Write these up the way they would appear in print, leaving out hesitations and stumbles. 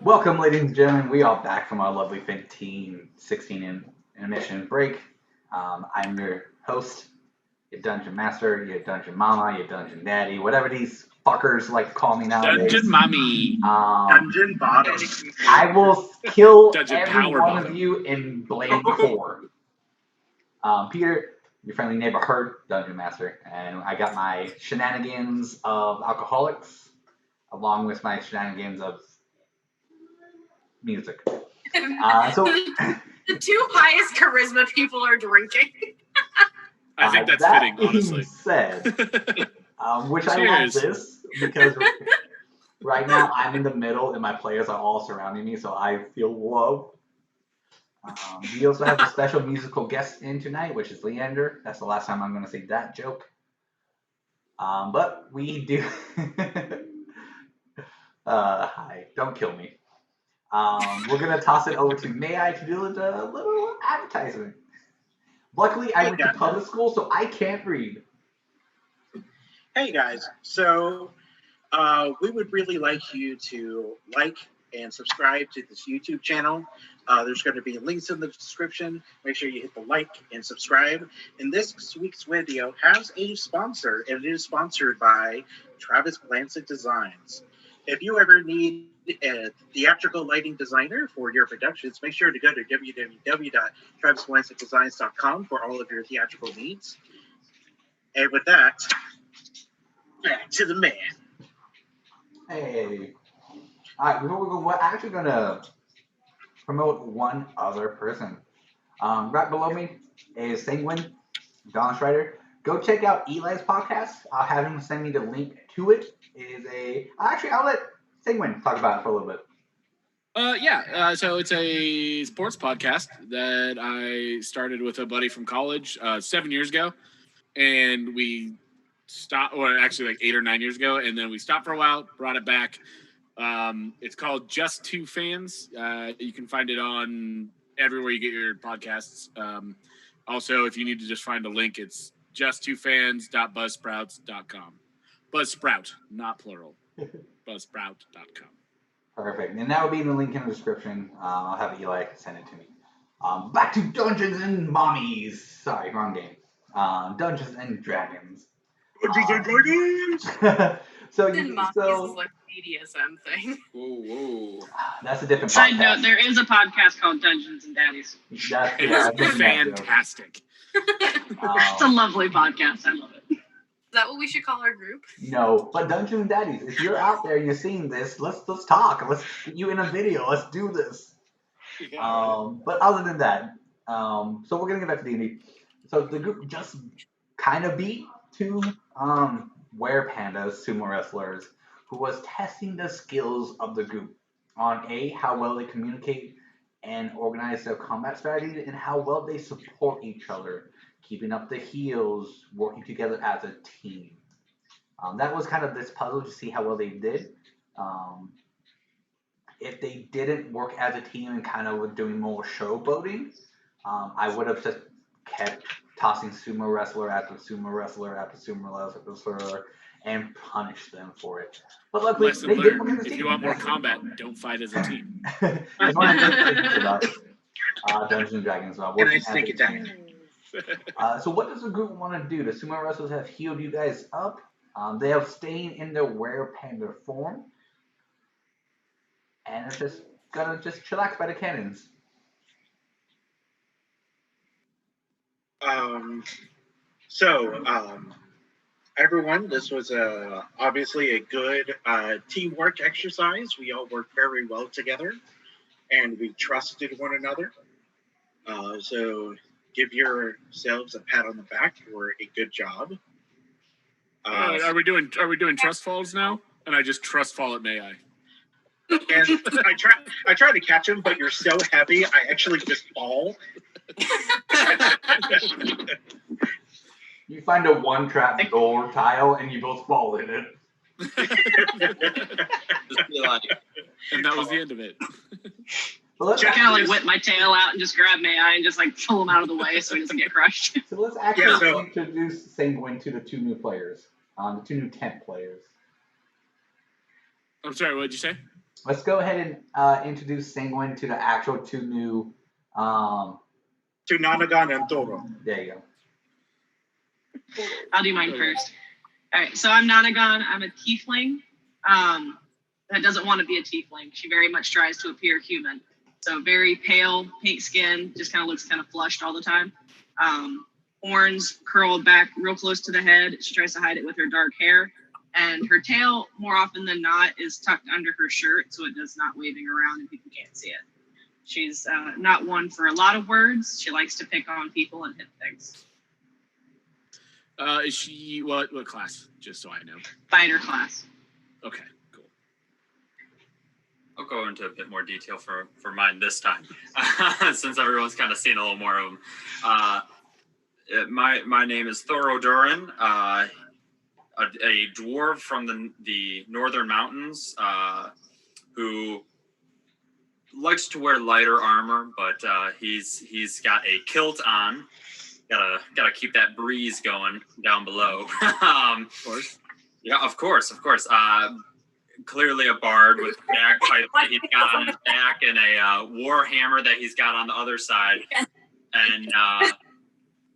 Welcome, ladies and gentlemen. We are back from our lovely 16 intermission break. I'm your host, your dungeon master, your dungeon mama, your dungeon daddy, whatever these fuckers like to call me nowadays. Dungeon mommy. Dungeon bottom. I will kill Dungeon every power one bottom. of you in Blade 4. Peter, your friendly neighborhood dungeon master, and I got my shenanigans of alcoholics, along with my shenanigans of music. So the two highest charisma people are drinking. I think that's that fitting, honestly. Said, which I love Cheers. this because right now I'm in the middle and my players are all surrounding me, so I feel love. We also have a special musical guest in tonight, which is Leander. That's the last time I'm going to say that joke. But we do. Hi, don't kill me. We're going to toss it over to May-Ighe to do a little advertisement. Luckily, I went to public school, so I can't read. Hey guys, so we would really like you to like and subscribe to this YouTube channel. There's going to be links in the description. Make sure you hit the like and subscribe. And this week's video has a sponsor, and it is sponsored by Travis Blancett Designs. If you ever need a theatrical lighting designer for your productions, make sure to go to www.travisblancetdesigns.com for all of your theatrical needs. And with that, back to the man. Hey. All right, before we go, we're actually going to promote one other person. Right below me is Senguine Eli. Go check out Eli's podcast. I'll have him send me the link to it. It is I'll let Senguine talk about it for a little bit. So it's a sports podcast that I started with a buddy from college 7 years ago, and we stopped, or actually like 8 or 9 years ago, and then we stopped for a while, brought it back. It's called Just Two Fans. You can find it on everywhere you get your podcasts. Also, if you need to just find a link, it's justtwofans.buzzsprouts.com. Buzzsprout, not plural. Buzzsprout.com. Perfect. And that will be in the link in the description. I'll have Eli send it to me. Back to Dungeons and Mommies. Sorry, wrong game. Dungeons and Dragons. Dungeons and Dragons! So Mommies is like a BDSM thing. Whoa. That's a different Side podcast. note, there is a podcast called Dungeons and Daddies. It's fantastic. It's a lovely podcast. I love it. Is that what we should call our group? No, but Dungeons and Daddies, if you're out there and you're seeing this, let's talk. Let's get you in a video. Let's do this. But other than that, so we're gonna get back to D&D. So the group just kind of beat two were-pandas, sumo wrestlers, who was testing the skills of the group on how well they communicate and organize their combat strategies, and how well they support each other, keeping up the heals, working together as a team. That was kind of this puzzle to see how well they did. If they didn't work as a team and kind of were doing more showboating, I would have just kept tossing sumo wrestler after sumo wrestler after sumo wrestler and punished them for it. But luckily, they did work as a team. If you want more combat, don't fight as a team. It's one of the things about Dungeons and Dragons. Can I sneak it down? So what does the group want to do? The sumo wrestlers have healed you guys up. They have stayed in their were-panda form. And it's just gonna chillax by the cannons. Everyone, this was obviously a good teamwork exercise. We all worked very well together, and we trusted one another. So give yourselves a pat on the back for a good job. Are we doing trust falls now? And I just trust fall at May-Ighe. And I try to catch him, but you're so heavy, I actually just fall. You find a one-trap door tile, and you both fall in it. And that was the end of it. Well, I kind of like whip my tail out and just grab May-Ighe and just like pull him out of the way so he doesn't get crushed. So let's actually introduce Senguine to the two new players, the two new tent players. I'm sorry, what did you say? let's go ahead and introduce Senguine to the actual two new. To Nanagan and Thoror. There you go. I'll do mine first. All right, so I'm Nanagan. I'm a tiefling that doesn't want to be a tiefling. She very much tries to appear human. So very pale, pink skin, just kind of looks kind of flushed all the time. Horns curled back real close to the head. She tries to hide it with her dark hair. And her tail, more often than not, is tucked under her shirt, so it does not waving around and people can't see it. She's not one for a lot of words. She likes to pick on people and hit things. Is she what class? Just so I know. Fighter class. Okay, cool. I'll go into a bit more detail for mine this time, since everyone's kind of seen a little more of them. My name is Thoror Kyle, a dwarf from the northern mountains, who likes to wear lighter armor, but he's got a kilt on. Gotta keep that breeze going down below. Of course. Yeah, of course. Clearly a bard with a bagpipe that he's got on his back and a war hammer that he's got on the other side. And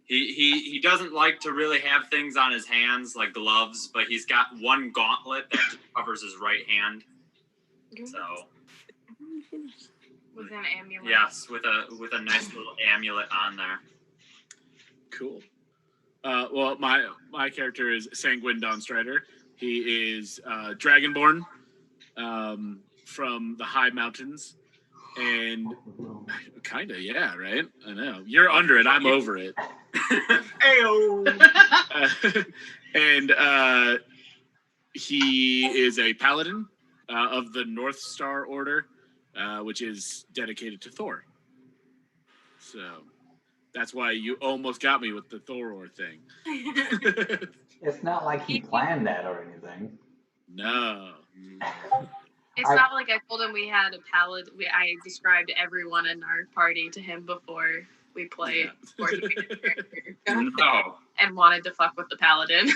he doesn't like to really have things on his hands like gloves, but he's got one gauntlet that just covers his right hand. So With an amulet. yes, with a nice little amulet on there. Cool. Well, my character is Senguine Eli. He is Dragonborn from the high mountains, and kinda, yeah, right. I know you're under it. I'm over it. Ayo! And he is a paladin of the North Star Order, which is dedicated to Thor. So that's why you almost got me with the Thoror thing. It's not like he planned that or anything. No. It's not like I told him we had a paladin. I described everyone in our party to him before we played. Before he made his character. No. And wanted to fuck with the paladin.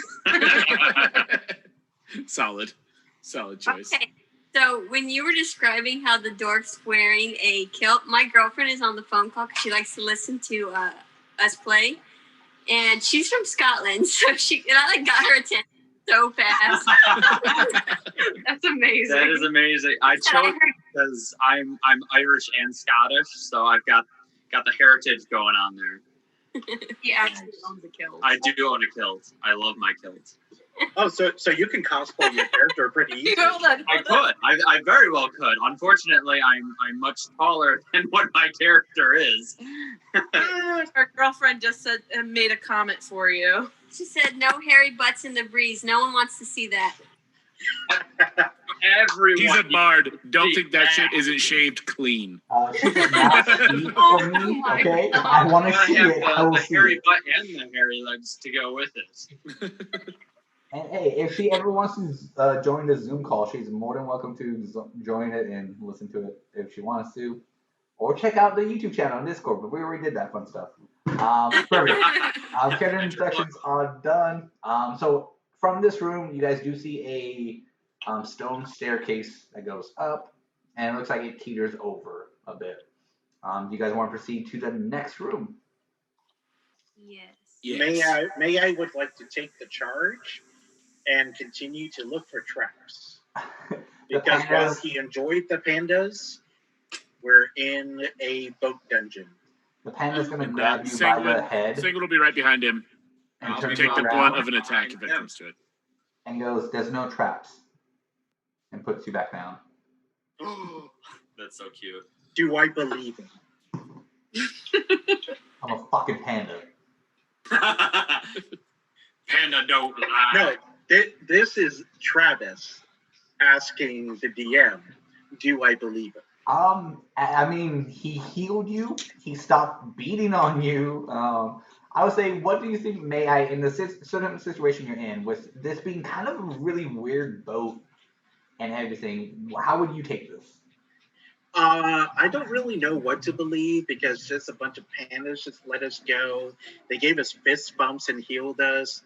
Solid choice. Okay, so when you were describing how the dwarf's wearing a kilt, my girlfriend is on the phone call because she likes to listen to us play, and she's from Scotland, so I got her attention so fast. That's amazing. That is amazing. I chose because I'm Irish and Scottish, so I've got the heritage going on there. He actually owns a kilt. I do own a kilt. I love my kilt. Oh, so you can cosplay your character pretty easily. I could. I very well could. Unfortunately, I'm much taller than what my character is. Our girlfriend just said and made a comment for you. She said, "No hairy butts in the breeze. No one wants to see that." Everyone. He's a bard. Don't See think that shit that. isn't shaved clean. She does not speak for me, okay? If I want to I see have it, I will the see hairy it. butt and the hairy legs to go with it. And hey, if she ever wants to join the Zoom call, she's more than welcome to join it and listen to it if she wants to. Or check out the YouTube channel on Discord, but we already did that fun stuff. Perfect. Character introductions are done. So from this room, you guys do see a stone staircase that goes up, and it looks like it teeters over a bit. Do you guys want to proceed to the next room? Yes. Yes. May I would like to take the charge and continue to look for traps. Because while he enjoyed the pandas, we're in a boat dungeon. The panda's going to grab you by the head Senguine will be right behind him. and I'll turn take you the around, blunt of an attack if it comes to it. and he goes, "There's no traps," and puts you back down. That's so cute. Do I believe him? I'm a fucking panda. Panda don't lie. No, this is Travis asking the DM, do I believe him? I mean, he healed you. He stopped beating on you. I would say, what do you think, May-Ighe, in the certain situation you're in, with this being kind of a really weird boat and everything, how would you take this? I don't really know what to believe because just a bunch of pandas just let us go. They gave us fist bumps and healed us.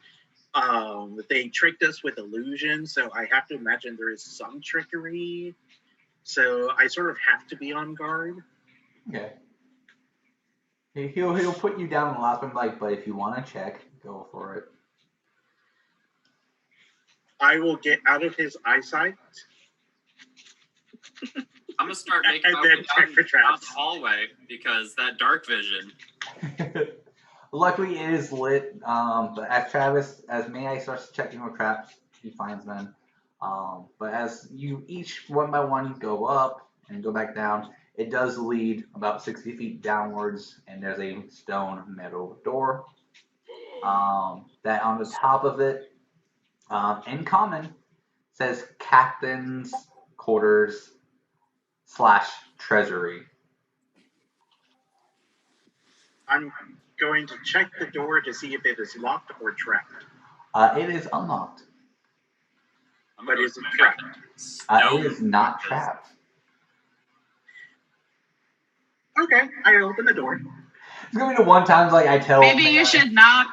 They tricked us with illusion, so I have to imagine there is some trickery. So I sort of have to be on guard. Okay. He'll put you down and laugh and like, but if you want to check, go for it. I will get out of his eyesight. I'm gonna start making And my then way check down for traps. the hallway because that dark vision. Luckily, it is lit. But as May-Ighe starts checking for traps, he finds them. But as you each one by one go up and go back down, it does lead about 60 feet downwards, and there's a stone metal door. That on the top of it, in common, says Captain's Quarters / Treasury. I'm going to check the door to see if it is locked or trapped. It is unlocked. But is it trapped? It is not trapped. Okay, I open the door. It's gonna be the one time like I tell. Maybe you should knock.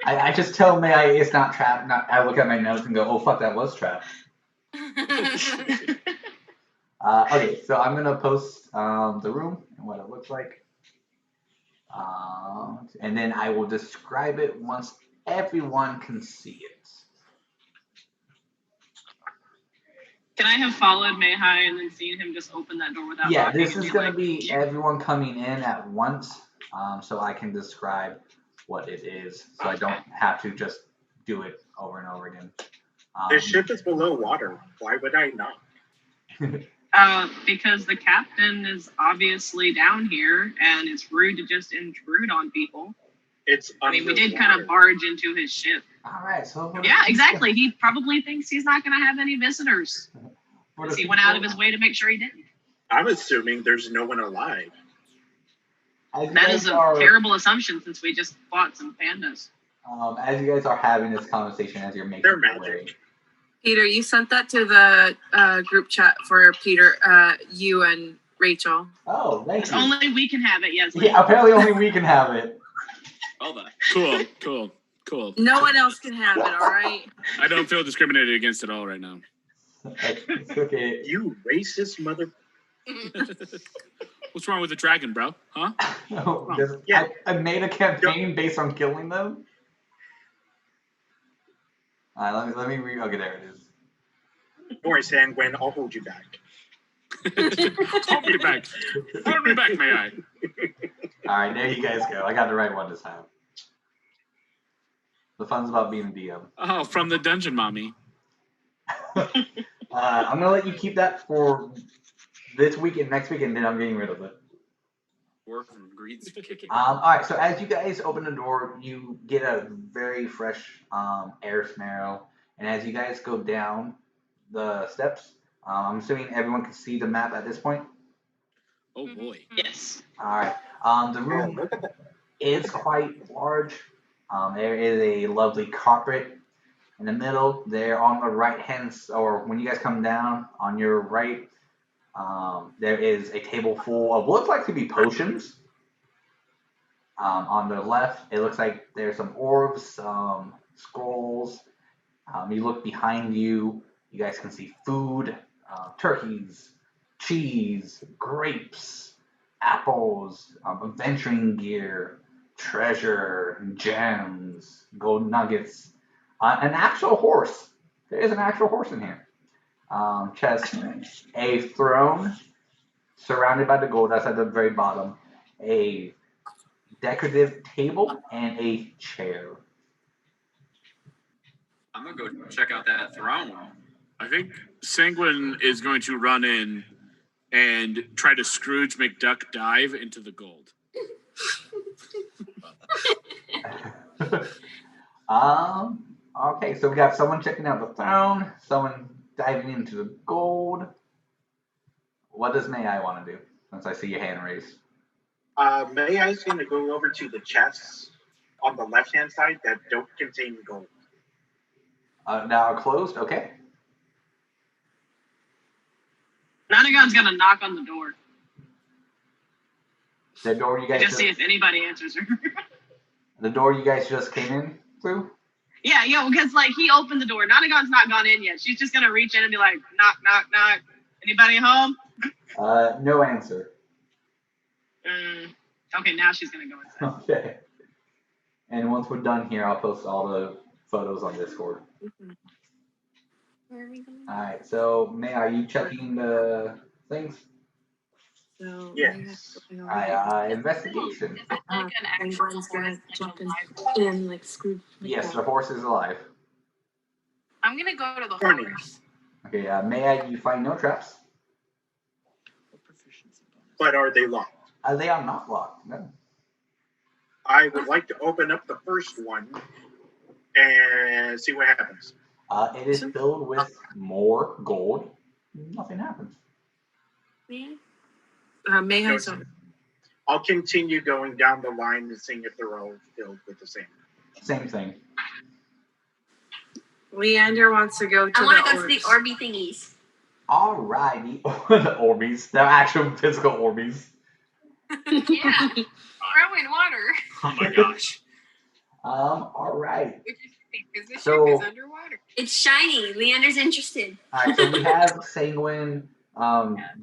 I just tell May-Ighe it's not trapped. I look at my notes and go, oh fuck, that was trapped. Okay, so I'm gonna post the room and what it looks like, and then I will describe it once everyone can see it. Can I have followed May-Ighe and then seen him just open that door without Yeah, knocking this and is be gonna like, be everyone coming in at once, so I can describe what it is, so I don't have to just do it over and over again. The ship is below water. Why would I not? Because the captain is obviously down here, and it's rude to just intrude on people. I mean, we did kind of barge into his ship. All right, so Yeah, exactly. He probably thinks he's not going to have any visitors. Because he went out of his way to make sure he didn't. I'm assuming there's no one alive. That is a terrible assumption since we just bought some pandas. As you guys are having this conversation, as you're making They're your magic. way, Peter, you sent that to the group chat for Peter, you and Rachel. oh, thank you. Only we can have it, Yeslie. Yeah, apparently only we can have it. Well then. Cool. No one else can have it, all right? I don't feel discriminated against at all right now. It's okay. You racist mother. What's wrong with the dragon, bro? Huh? No, Yeah. I made a campaign based on killing them. All right, let me read. Okay, there it is. Don't worry, Sanguine, I'll hold you back. Hold me back. Hold me back, May-Ighe. All right, there you guys go. I got the right one this time. The fun's about being a DM. Oh, from the dungeon mommy. I'm gonna let you keep that for this week and next week, and then I'm getting rid of it. All right, so as you guys open the door, you get a very fresh air smell, and as you guys go down the steps, I'm assuming everyone can see the map at this point. Oh boy. Yes. All right, the room is quite large. There is a lovely carpet in the middle. There on the right hand, or when you guys come down on your right, there is a table full of what looks like to be potions. On the left, it looks like there's some orbs, some scrolls. You look behind you, you guys can see food, turkeys, cheese, grapes, apples, adventuring gear, treasure, gems, gold nuggets, an actual horse. There is an actual horse in here. Chest, a throne surrounded by the gold. That's at the very bottom. A decorative table and a chair. I'm gonna go check out that throne. I think Senguine is going to run in and try to Scrooge McDuck dive into the gold. Okay, so we got someone checking out the throne, someone diving into the gold. What does May-Ighe want to do? Since I see your hand raised. May-Ighe's going to go over to the chests on the left-hand side that don't contain gold. Now closed, okay. Nanagan's gonna knock on the door. The door you guys Just see if anybody answers her. The door you guys just came in through? Yeah, because like he opened the door. Nanagan's not gone in yet. She's just gonna reach in and be like, knock, knock, knock. Anybody home? No answer. Okay, now she's gonna go inside. Okay. And once we're done here, I'll post all the photos on Discord. Where are we going? Alright, so May, are you checking the things? So Yes. Alright, investigation. Is it like an actual Penguin's gonna horse jump that's in alive? and like screw. Yes, the horse is alive. I'm gonna go to the Funny. horse. Okay, May, you find no traps. But are they locked? They are not locked, no. I would like to open up the first one and see what happens. It is filled with more gold. Nothing happens. Man. May has No, I'll continue going down the line and seeing if they're all filled with the same. Same thing. Leander wants to go to I want to the go to the orbs. Orby thingies. Alrighty, the Orbeez, the actual physical Orbeez. Yeah. Throw in water. Oh my gosh. Alright. Because the So- ship is underwater. It's shiny. Leander's interested. Alright, so we have Senguine,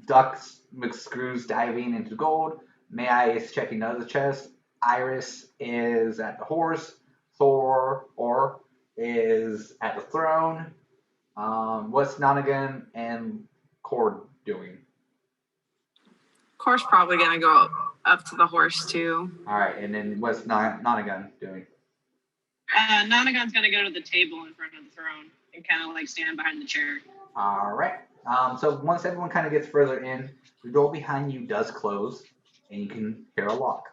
Ducks, McScrews diving into gold. May-Ighe is checking the other chest. Iris is at the horse. Thoror is at the throne. What's Nanagan and Cord doing? Course probably gonna go up to the horse too. Alright, and then what's Nanagan doing? Nanagan's gonna go to the table in front of the throne and kind of like stand behind the chair. Alright. So once everyone kind of gets further in, the door behind you does close, and you can hear a lock.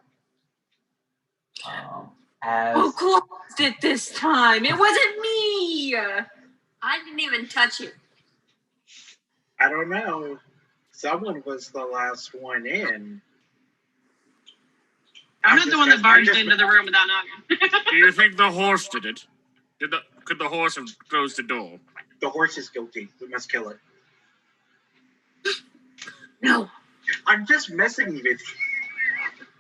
Who closed it this time? It wasn't me. I didn't even touch it. I don't know. Someone was the last one in. I'm not the one that barged into the room without knocking. Do you think the horse did it? Could the horse have closed the door? The horse is guilty. We must kill it. No. I'm just messing with you.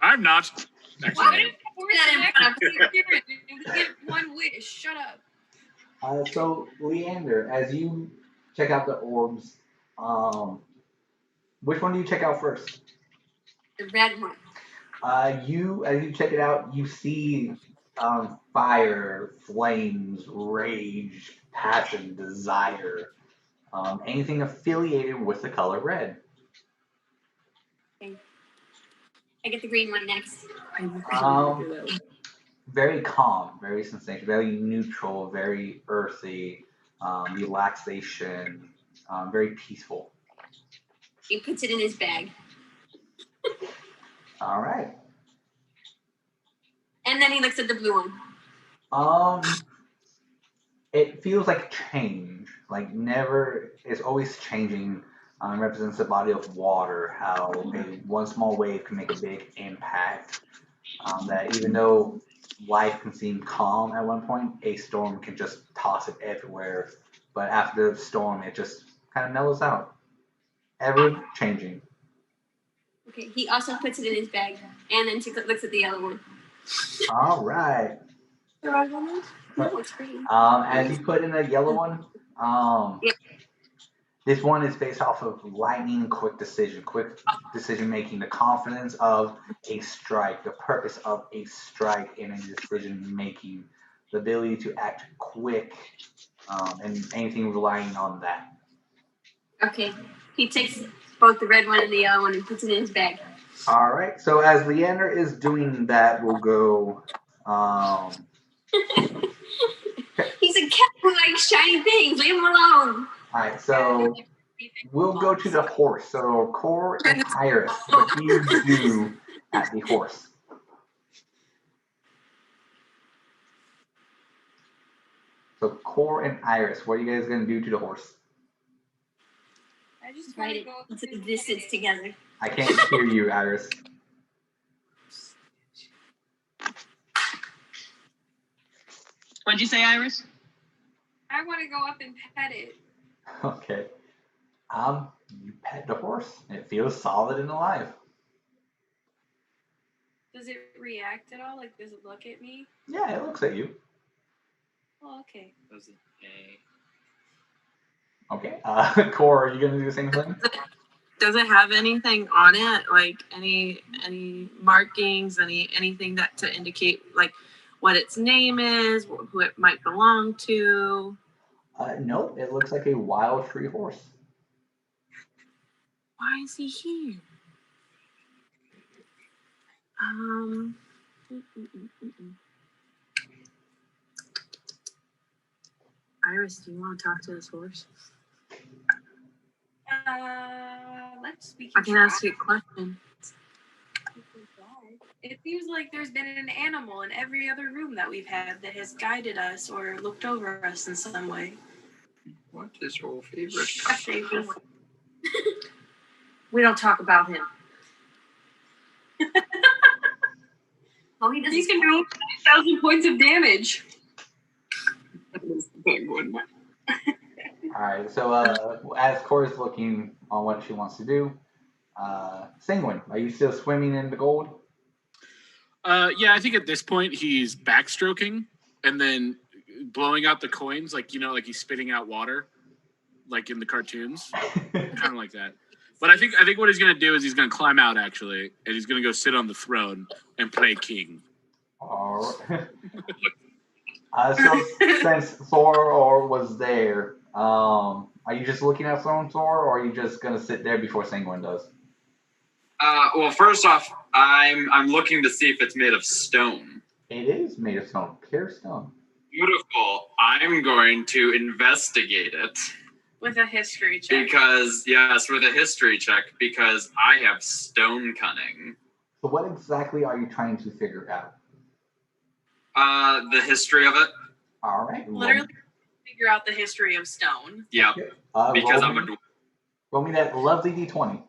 I'm not. Why Actually, did the horse That in act front of like you get one wish? Shut up. So Leander, as you check out the orbs, which one do you check out first? The red one. As you check it out, you see fire, flames, rage, passion, desire, anything affiliated with the color red. I get the green one next. Very calm, very sensation, very neutral, very earthy, relaxation, very peaceful. He puts it in his bag. All right. And then he looks at the blue one. It feels like change, like never. It's always changing. Represents the body of water. How one small wave can make a big impact. That even though life can seem calm at one point, a storm can just toss it everywhere. But after the storm, it just kind of mellows out. Ever changing. Okay, he also puts it in his bag. And then looks at the yellow one. All right. The red one? No, it's green. As you put in the yellow one, Yeah. this one is based off of lightning, quick decision making, the confidence of a strike, the purpose of a strike in a decision making, the ability to act quick, and anything relying on that. Okay, he takes both the red one and the yellow one and puts it in his bag. All right. So as Leander is doing that, we'll go. He's a cat who likes shiny things. Leave him alone. All right. So we'll go to the horse. So Core and Iris, what do you do at the horse? So Core and Iris, what are you guys gonna do to the horse? I just Write want to it go up into to existence together. I can't hear you, Iris. What'd you say, Iris? I want to go up and pet it. Okay. You pet the horse. It feels solid and alive. Does it react at all? Like, does it look at me? Yeah, it looks at you. Oh, okay. Was it a Okay. Core, are you gonna do the same thing? Does it have anything on it, like any markings, anything that to indicate like what its name is, who it might belong to? Nope. It looks like a wild free horse. Why is he here? Mm. Iris, do you want to talk to this horse? I can ask you a question. It seems like there's been an animal in every other room that we've had that has guided us or looked over us in some way. What is your favorite? We don't talk about him. Oh, he doesn't. He can do 1,000 points of damage. All right. So as Core's looking on what she wants to do, Senguine, are you still swimming in the gold? Yeah, I think at this point he's backstroking and then blowing out the coins, like like he's spitting out water, like in the cartoons, kind of like that. But I think what he's gonna do is he's gonna climb out actually, and he's gonna go sit on the throne and play king. All right. So since Thoror was there, are you just looking at Thoror, or are you just gonna sit there before Senguine does? Well, first off, I'm looking to see if it's made of stone. It is made of stone, pure stone. Beautiful. I'm going to investigate it. With a history check. With a history check, because I have stone cunning. So what exactly are you trying to figure out? The history of it. All right. Literally figure out the history of stone. Yep. Because I'm a dwarf. Roll me that lovely d20.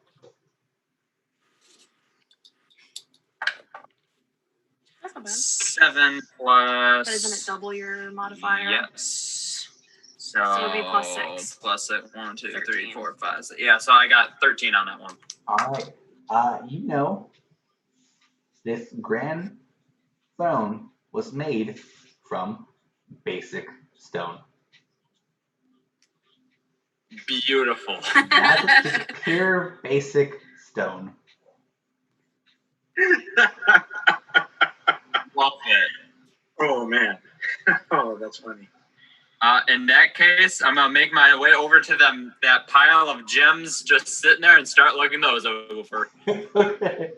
That's not bad. 7 plus. But isn't it double your modifier? Yes. So it'll be plus 6. Plus it. 1, 2, 3, 13. 4, 5, 6. Yeah, so I got 13 on that one. All right. This grand throne was made from basic stone. Beautiful. That's just pure basic stone. Love it. Oh man. Oh, that's funny. In that case, I'm gonna make my way over to that pile of gems just sitting there and start looking those over. Okay.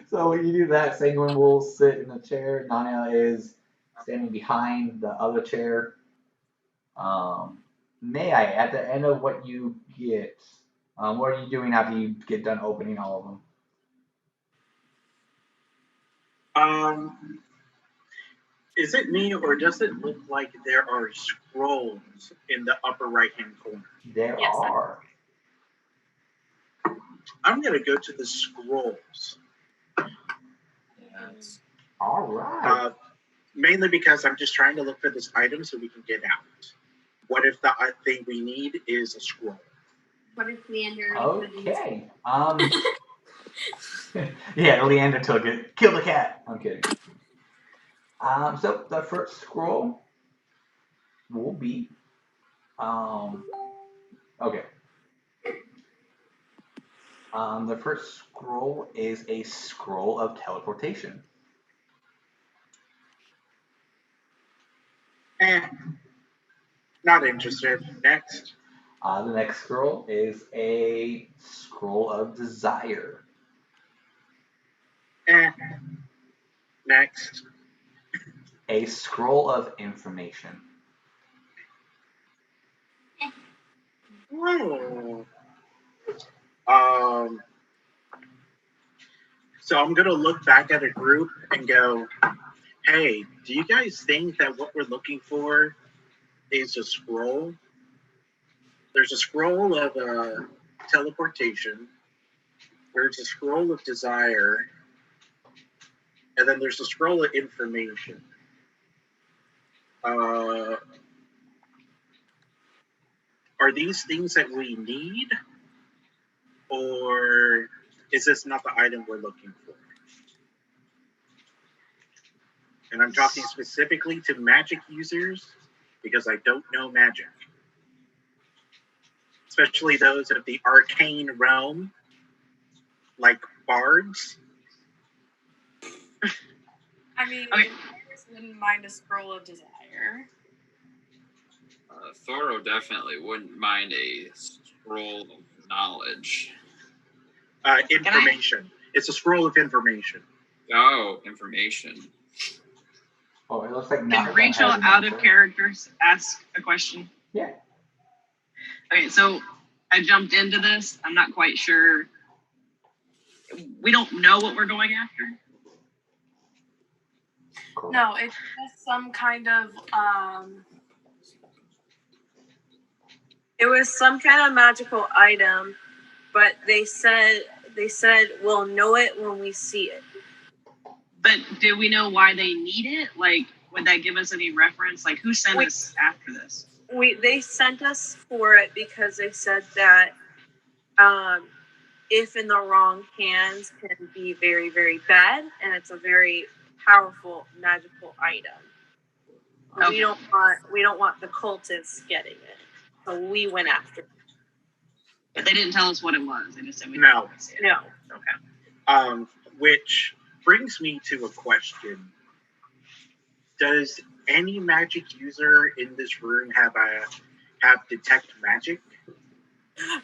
So when you do that, Senguine will sit in a chair. Nana is standing behind the other chair. May-Ighe, at the end of what you get, what are you doing after you get done opening all of them? Is it me, or does it look like there are scrolls in the upper right-hand corner? There are. I'm going to go to the scrolls. Yes. All right. Mainly because I'm just trying to look for this item so we can get out. What if the thing we need is a scroll? What if Leander? Okay. Yeah, Leander took it. Kill the cat. I'm kidding. So the first scroll will be okay. The first scroll is a scroll of teleportation. Not interested. Next. The next scroll is a scroll of desire. Next. A scroll of information. Oh. So I'm going to look back at a group and go, hey, do you guys think that what we're looking for is a scroll? There's a scroll of teleportation. There's a scroll of desire. And then there's a scroll of information. Are these things that we need? Or is this not the item we're looking for? And I'm talking specifically to magic users because I don't know magic. especially those of the arcane realm, like bards. I mean, Okay. I just wouldn't mind a scroll of desire. Thoror definitely wouldn't mind a scroll of knowledge. Information. It's a scroll of information. Oh, information. Oh, it looks like Can Rachel, out of characters, ask a question? Yeah. Okay, so I jumped into this. I'm not quite sure. We don't know what we're going after. Cool. No, it's just some kind of It was some kind of magical item, but they said we'll know it when we see it. But do we know why they need it? Like, would that give us any reference? Like, who sent us after this? They sent us for it because they said that if in the wrong hands can be very, very bad, and it's a very powerful magical item. Okay. We don't want the cultists getting it, so we went after it. But they didn't tell us what it was. They just said we No. didn't see it. No. Okay. Which brings me to a question. Does any magic user in this room have detect magic?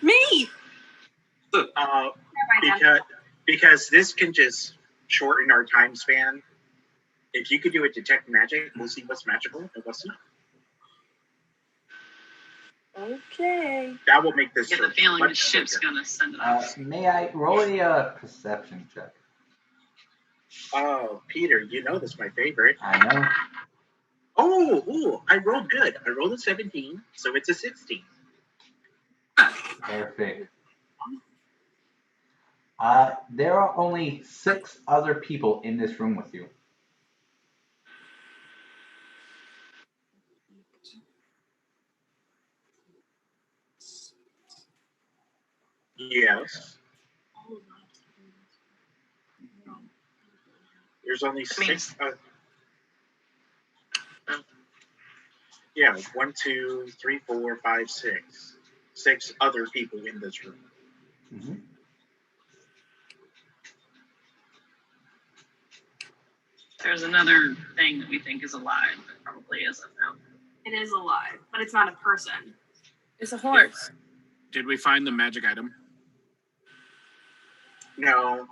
Me. Because this can just shorten our time span. If you could do a detect magic, we'll see what's magical and what's not. Okay. That will make this. I get the feeling the ship's gonna send it up. May I roll a perception check? Oh, Peter, you know this is my favorite. I know. Oh, I rolled good. I rolled a 17, so it's a 16. Perfect. There are only 6 other people in this room with you. Yes. There's only 6. Yeah, 1, 2, 3, 4, 5, 6. 6 other people in this room. Mm-hmm. There's another thing that we think is alive, but probably isn't now. it is alive, but it's not a person. It's a horse. Did we find the magic item? No.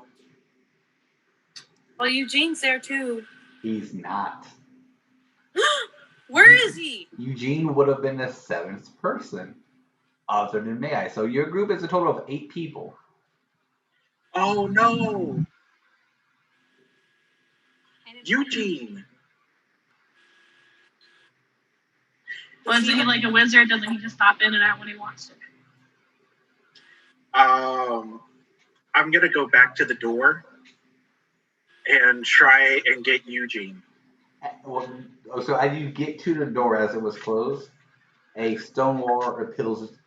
Well, Eugene's there too. He's not. Where is he? Eugene would have been the 7th person, other than May-Ighe. So your group is a total of 8 people. Oh, no. Eugene. Well, isn't he like a wizard? Doesn't he just pop in and out when he wants to? I'm going to go back to the door and try and get Eugene. Well, so as you get to the door as it was closed, a stone wall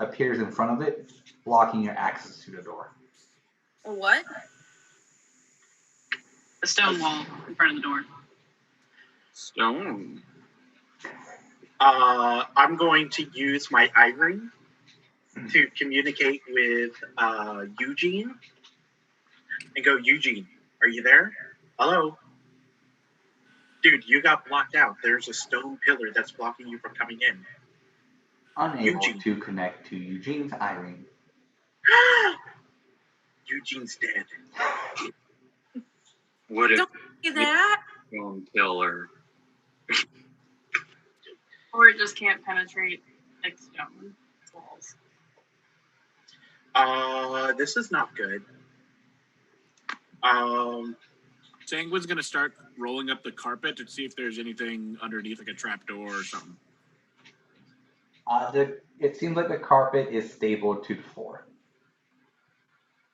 appears in front of it, blocking your access to the door. A what? The stone wall in front of the door. Stone. I'm going to use my eye ring to communicate with Eugene and go, Eugene, are you there? Hello? Dude, you got blocked out. There's a stone pillar that's blocking you from coming in. Unable Eugene. to connect to Eugene's eye ring. Eugene's dead. What if Don't do that. stone pillar? Or it just can't penetrate like stone walls. This is not good. Sanguine's gonna start rolling up the carpet to see if there's anything underneath, like a trapdoor or something. It seems like the carpet is stapled to the floor.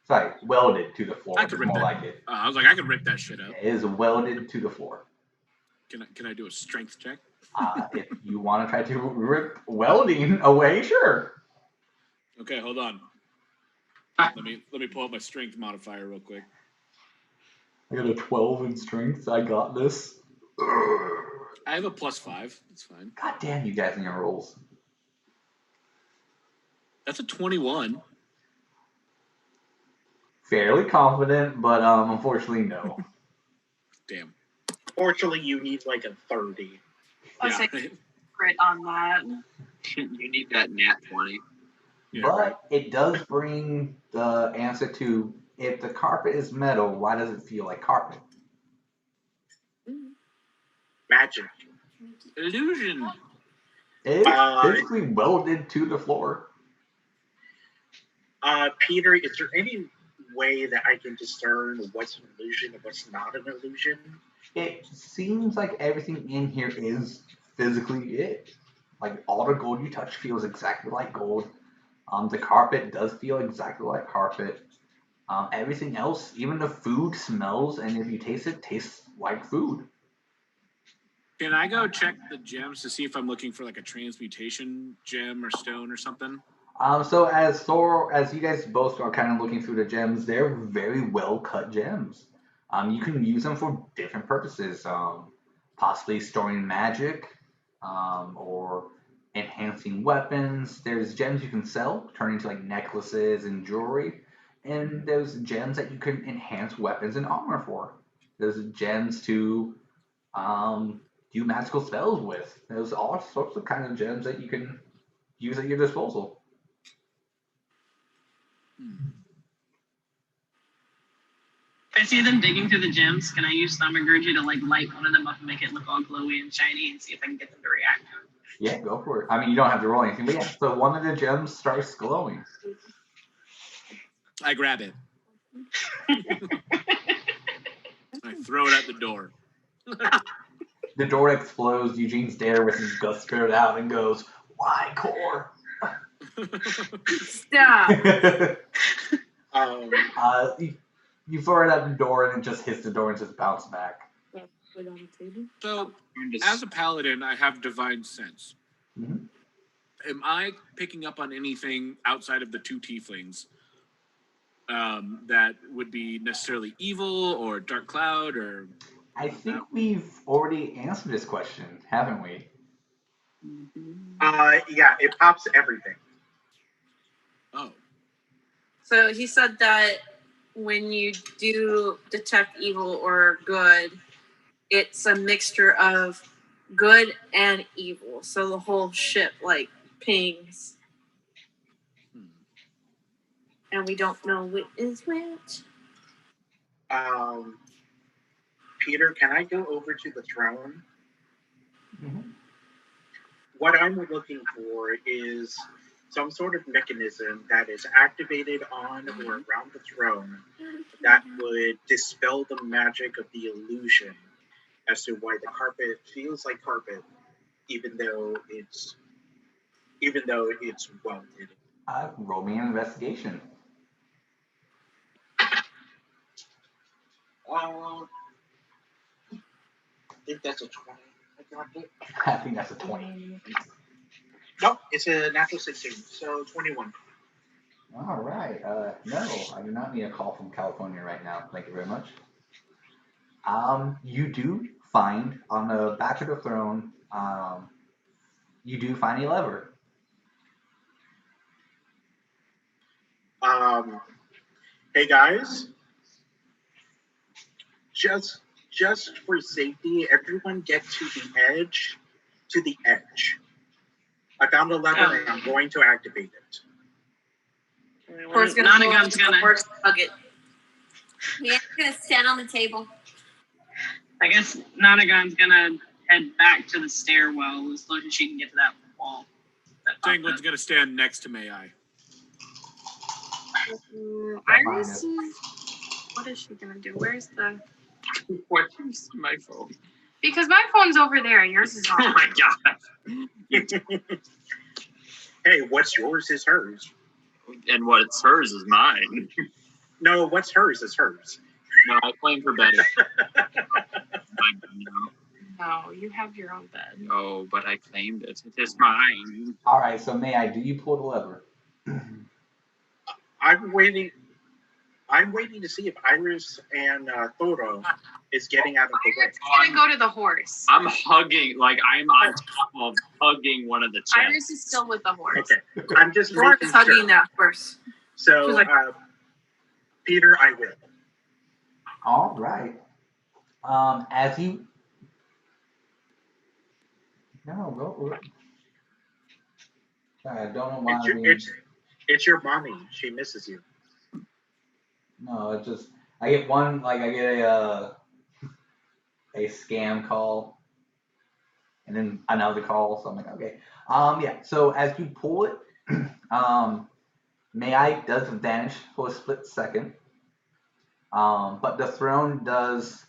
Sorry, welded to the floor. I It's could rip more that. like it. I was like, I could rip that shit up. It is welded to the floor. Can I do a strength check? If you want to try to rip welding away, sure. Okay, hold on. Let me pull up my strength modifier real quick. I got a 12 in strength. I got this. I have a +5. It's fine. God damn you guys and your rolls. That's a 21. Fairly confident, but unfortunately, no. Damn. Fortunately, you need like a 30. I'll say crit on that. You need that nat 20. Yeah, But right. it does bring the answer to, if the carpet is metal, why does it feel like carpet? Magic. Illusion. It's physically welded to the floor. Peter, is there any way that I can discern what's an illusion and what's not an illusion? It seems like everything in here is physically it. Like, all the gold you touch feels exactly like gold. The carpet does feel exactly like carpet. Everything else, even the food, smells, and if you taste it, tastes like food. Can I go check the gems to see if I'm looking for like a transmutation gem or stone or something? So as you guys both are kind of looking through the gems, they're very well cut gems. You can use them for different purposes. Possibly storing magic, or enhancing weapons. There's gems you can sell, turn into like necklaces and jewelry. And there's gems that you can enhance weapons and armor for. There's gems to do magical spells with. There's all sorts of kind of gems that you can use at your disposal. If I see them digging through the gems, can I use Thaumaturgy to like light one of them up and make it look all glowy and shiny and see if I can get them to react? Yeah, go for it. I mean, you don't have to roll anything, but yeah, so one of the gems starts glowing. I grab it. I throw it at the door. The door explodes. Eugene stares with his gust spirit out and goes, "Why, core?" Stop. You throw it at the door and it just hits the door and just bounces back. So, as a paladin, I have divine sense. Mm-hmm. Am I picking up on anything outside of the two tieflings that would be necessarily evil or dark cloud or? I think we've already answered this question, haven't we? Yeah, it pops everything. Oh. So he said that when you do detect evil or good, it's a mixture of good and evil. So the whole ship like pings. And we don't know which is which. Peter, can I go over to the throne? Mm-hmm. What I'm looking for is some sort of mechanism that is activated on or around the throne that would dispel the magic of the illusion as to why the carpet feels like carpet, even though it's welded. Roll me an investigation. I think that's a 20. I think that's a 20. Nope, it's a natural 16, so 21. All right. No, I do not need a call from California right now. Thank you very much. You do find on the back of the throne, you do find a lever. Hey guys, just for safety, everyone get to the edge. I found a lever and I'm going to activate it. Of course, Nanagan's gonna hug it. Yeah, I'm gonna stand on the table. I guess Nanagan's gonna head back to the stairwell as close as she can get to that wall. Senguine's gonna stand next to May-Ighe. Iris, what is she gonna do? Where's the? Where's my phone? Because my phone's over there and yours is on. Oh my god. Hey, what's yours is hers. And what's hers is mine. No, what's hers is hers. No, I claim for better. No, you have your own bed. No, but I claimed it. It is mine. All right. So May-Ighe, do you pull the lever? I'm waiting to see if Iris and Thoror is getting out of the way. It's gonna go to the horse. I'm hugging, like I'm on top of hugging one of the chests. Iris is still with the horse. Okay, I'm just Thor making is hugging sure. that horse. So, She's like- Peter, I will. All right. As you. No, go. Sorry, I don't know why. It's your mommy. She misses you. No, it's just I get one like I get a scam call, and then another call. So I'm like, okay, yeah. So as you pull it, May-Ighe does vanish for a split second, but the throne does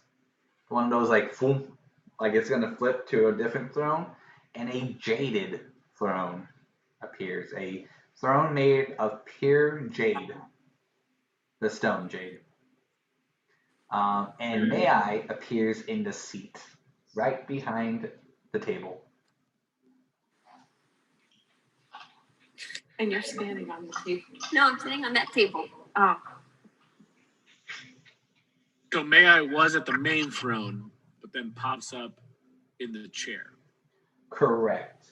one of those like boom, like it's gonna flip to a different throne, and a jaded throne appears. A throne made of pure jade. The stone jade. And May-Ighe appears in the seat right behind the table. And you're standing on the table. No, I'm sitting on that table. Oh. So May-Ighe was at the main throne, but then pops up in the chair. Correct.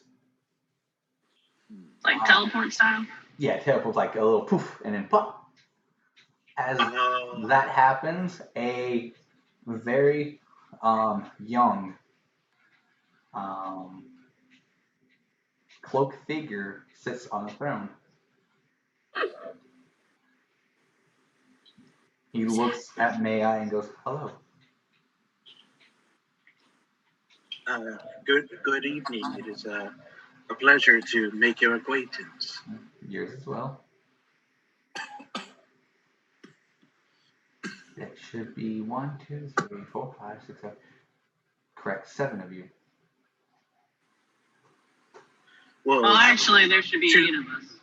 Like teleport style. Yeah, teleport's like a little poof and then pop. As that happens, a very young cloaked figure sits on the throne. He looks at May-Ighe and goes, "Hello." Good evening. It is a pleasure to make your acquaintance. Yours as well. That should be 1, 2, 3, 4, 5, 6, 7. Correct, 7 of you. Well, Actually, there should be 8 of us.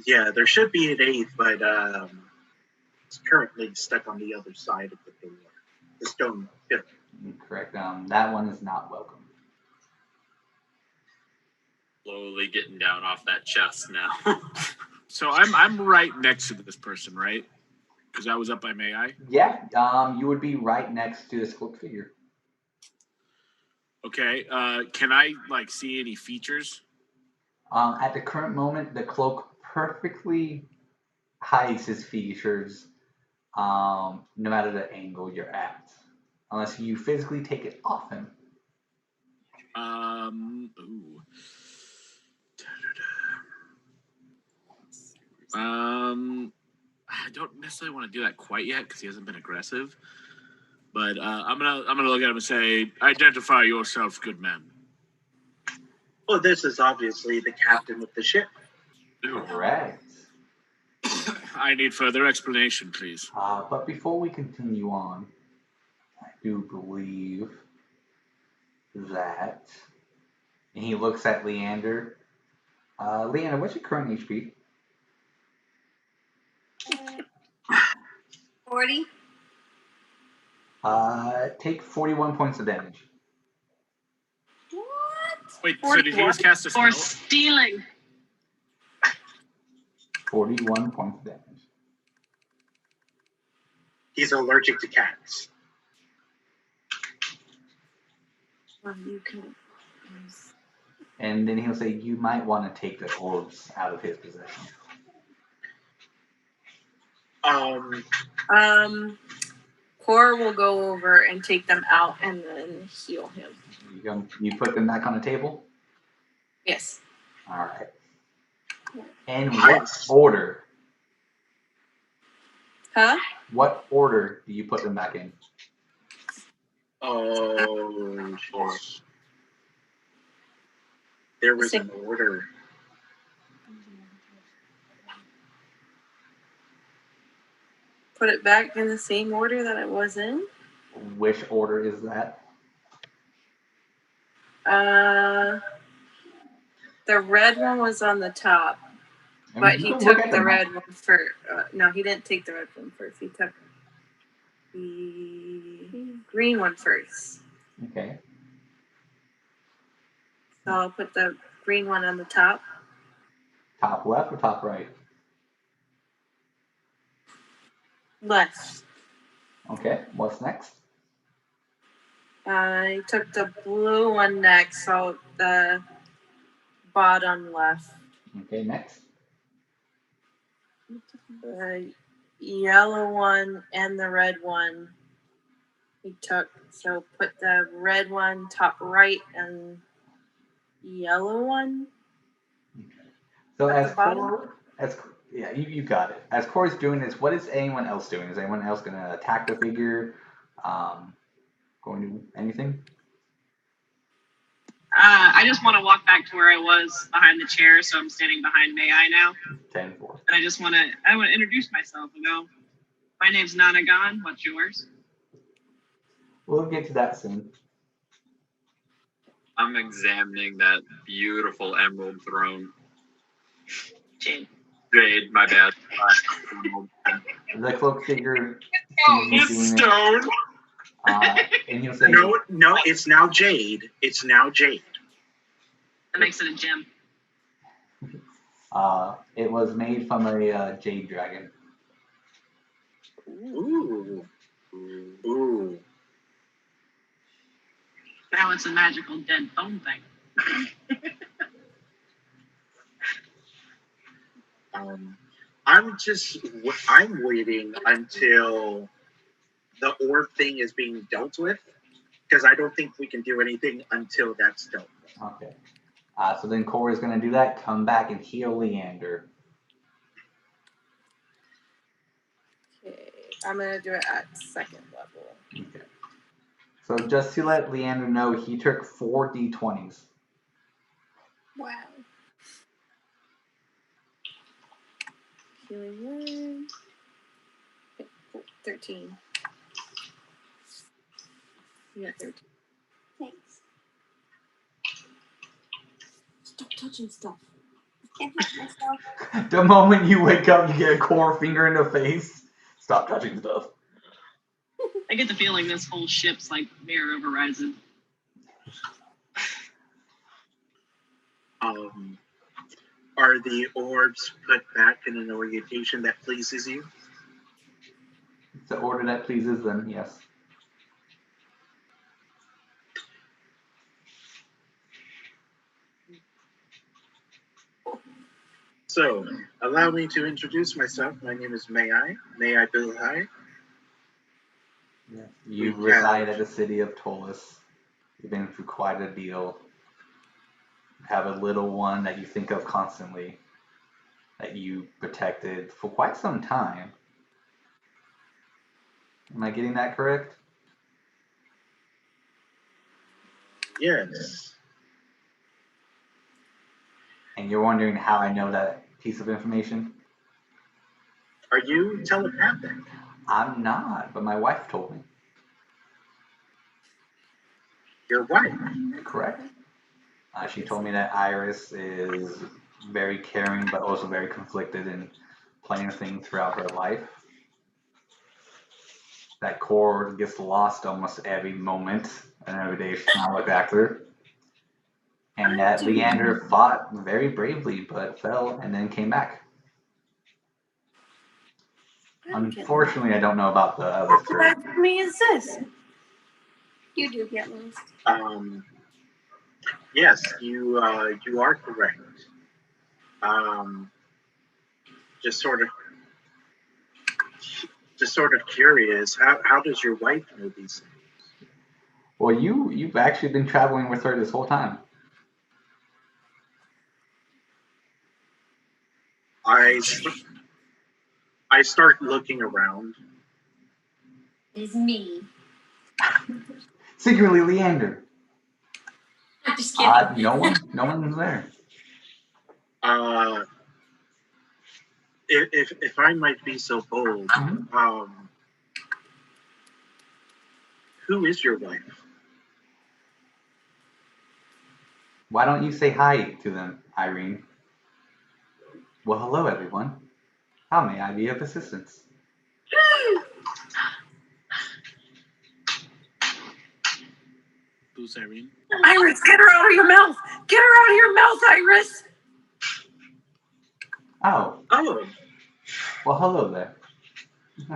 yeah, there should be an 8th, but it's currently stuck on the other side of the door. The stone pillar. Correct. That one is not welcome. Slowly getting down off that chest now. So I'm right next to this person, right? Because I was up by May-Ighe. Yeah, you would be right next to this cloaked figure. Okay. Can I like see any features? At the current moment, the cloak perfectly hides his features, no matter the angle you're at, unless you physically take it off him. Ooh. I don't necessarily want to do that quite yet because he hasn't been aggressive. But I'm gonna look at him and say, "Identify yourself, good man." Well, this is obviously the captain of the ship. Correct. I need further explanation, please. But before we continue on, I do believe that, and he looks at Leander. Leander, what's your current HP? 40. Take 41 points of damage. What? Wait, so did he just cast a spell? Or stealing. 41 points of damage. He's allergic to cats. You can. And then he'll say, you might want to take the orbs out of his possession. Cora will go over and take them out and then heal him. You put them back on the table? Yes. All right. And what order? Huh? What order do you put them back in? Oh, shit. There was an order. Put it back in the same order that it was in? Which order is that? The red one was on the top, but he took the red one first. No, he didn't take the red one first. He took the green one first. Okay. So I'll put the green one on the top. Top left or top right? Left. Okay. What's next? I took the blue one next, so the bottom left. Okay, next. The yellow one and the red one he took. So put the red one top right and yellow one. So At as the bottom? you got it. As Corey's doing this, what is anyone else doing? Is anyone else going to attack the figure? Going to do anything? I just want to walk back to where I was behind the chair, so I'm standing behind May-Ighe now. 10-4. And I want to introduce myself and go, my name's Nanagan, what's yours? We'll get to that soon. I'm examining that beautiful emerald throne. Jade. Jade, my bad. The cloak figure It's sees you doing stone. it, and he'll say, No, it's now Jade. It's now Jade. That makes it a gem. it was made from a jade dragon. Ooh. Ooh. Now it's a magical dead bone thing. I'm waiting until the orb thing is being dealt with, because I don't think we can do anything until that's dealt with. Okay. So then Corey's going to do that, come back and heal Leander. Okay, I'm gonna do it at second level. Okay. So just to let Leander know, he took 4 d20s. Wow. Healing one. Okay, 13. You got 13. Thanks. Stop touching stuff. I can't help myself. The moment you wake up, you get a core finger in the face. Stop touching stuff. I get the feeling this whole ship's like Mirror of Horizon. Are the orbs put back in an orientation that pleases you? The order that pleases them, yes. So, allow me to introduce myself. My name is May-Ighe. May-Ighe Bilhai. Yes. You reside at the city of Tolis. You've been through quite a deal. You have a little one that you think of constantly, that you protected for quite some time. Am I getting that correct? Yes. And you're wondering how I know that piece of information? Are you telepathic? I'm not, but my wife told me. Your wife? Correct. She told me that Iris is very caring, but also very conflicted in playing things throughout her life. That core gets lost almost every moment and every day she's not looked after. And that Leander fought very bravely, but fell and then came back. Unfortunately, I don't know about the other What three. the me is this? You do get lost. Yes, you are correct. Just sort of curious. How does your wife know these things? Well, you've actually been traveling with her this whole time. I start looking around. It's me. Secretly, Leander. I'm just kidding. No one's there. If I might be so bold, who is your wife? Why don't you say hi to them, Irene? Well, hello, everyone. How may I be of assistance? Who's Irene? Iris, get her out of your mouth! Get her out of your mouth, Iris! Oh, Oh, well, hello there.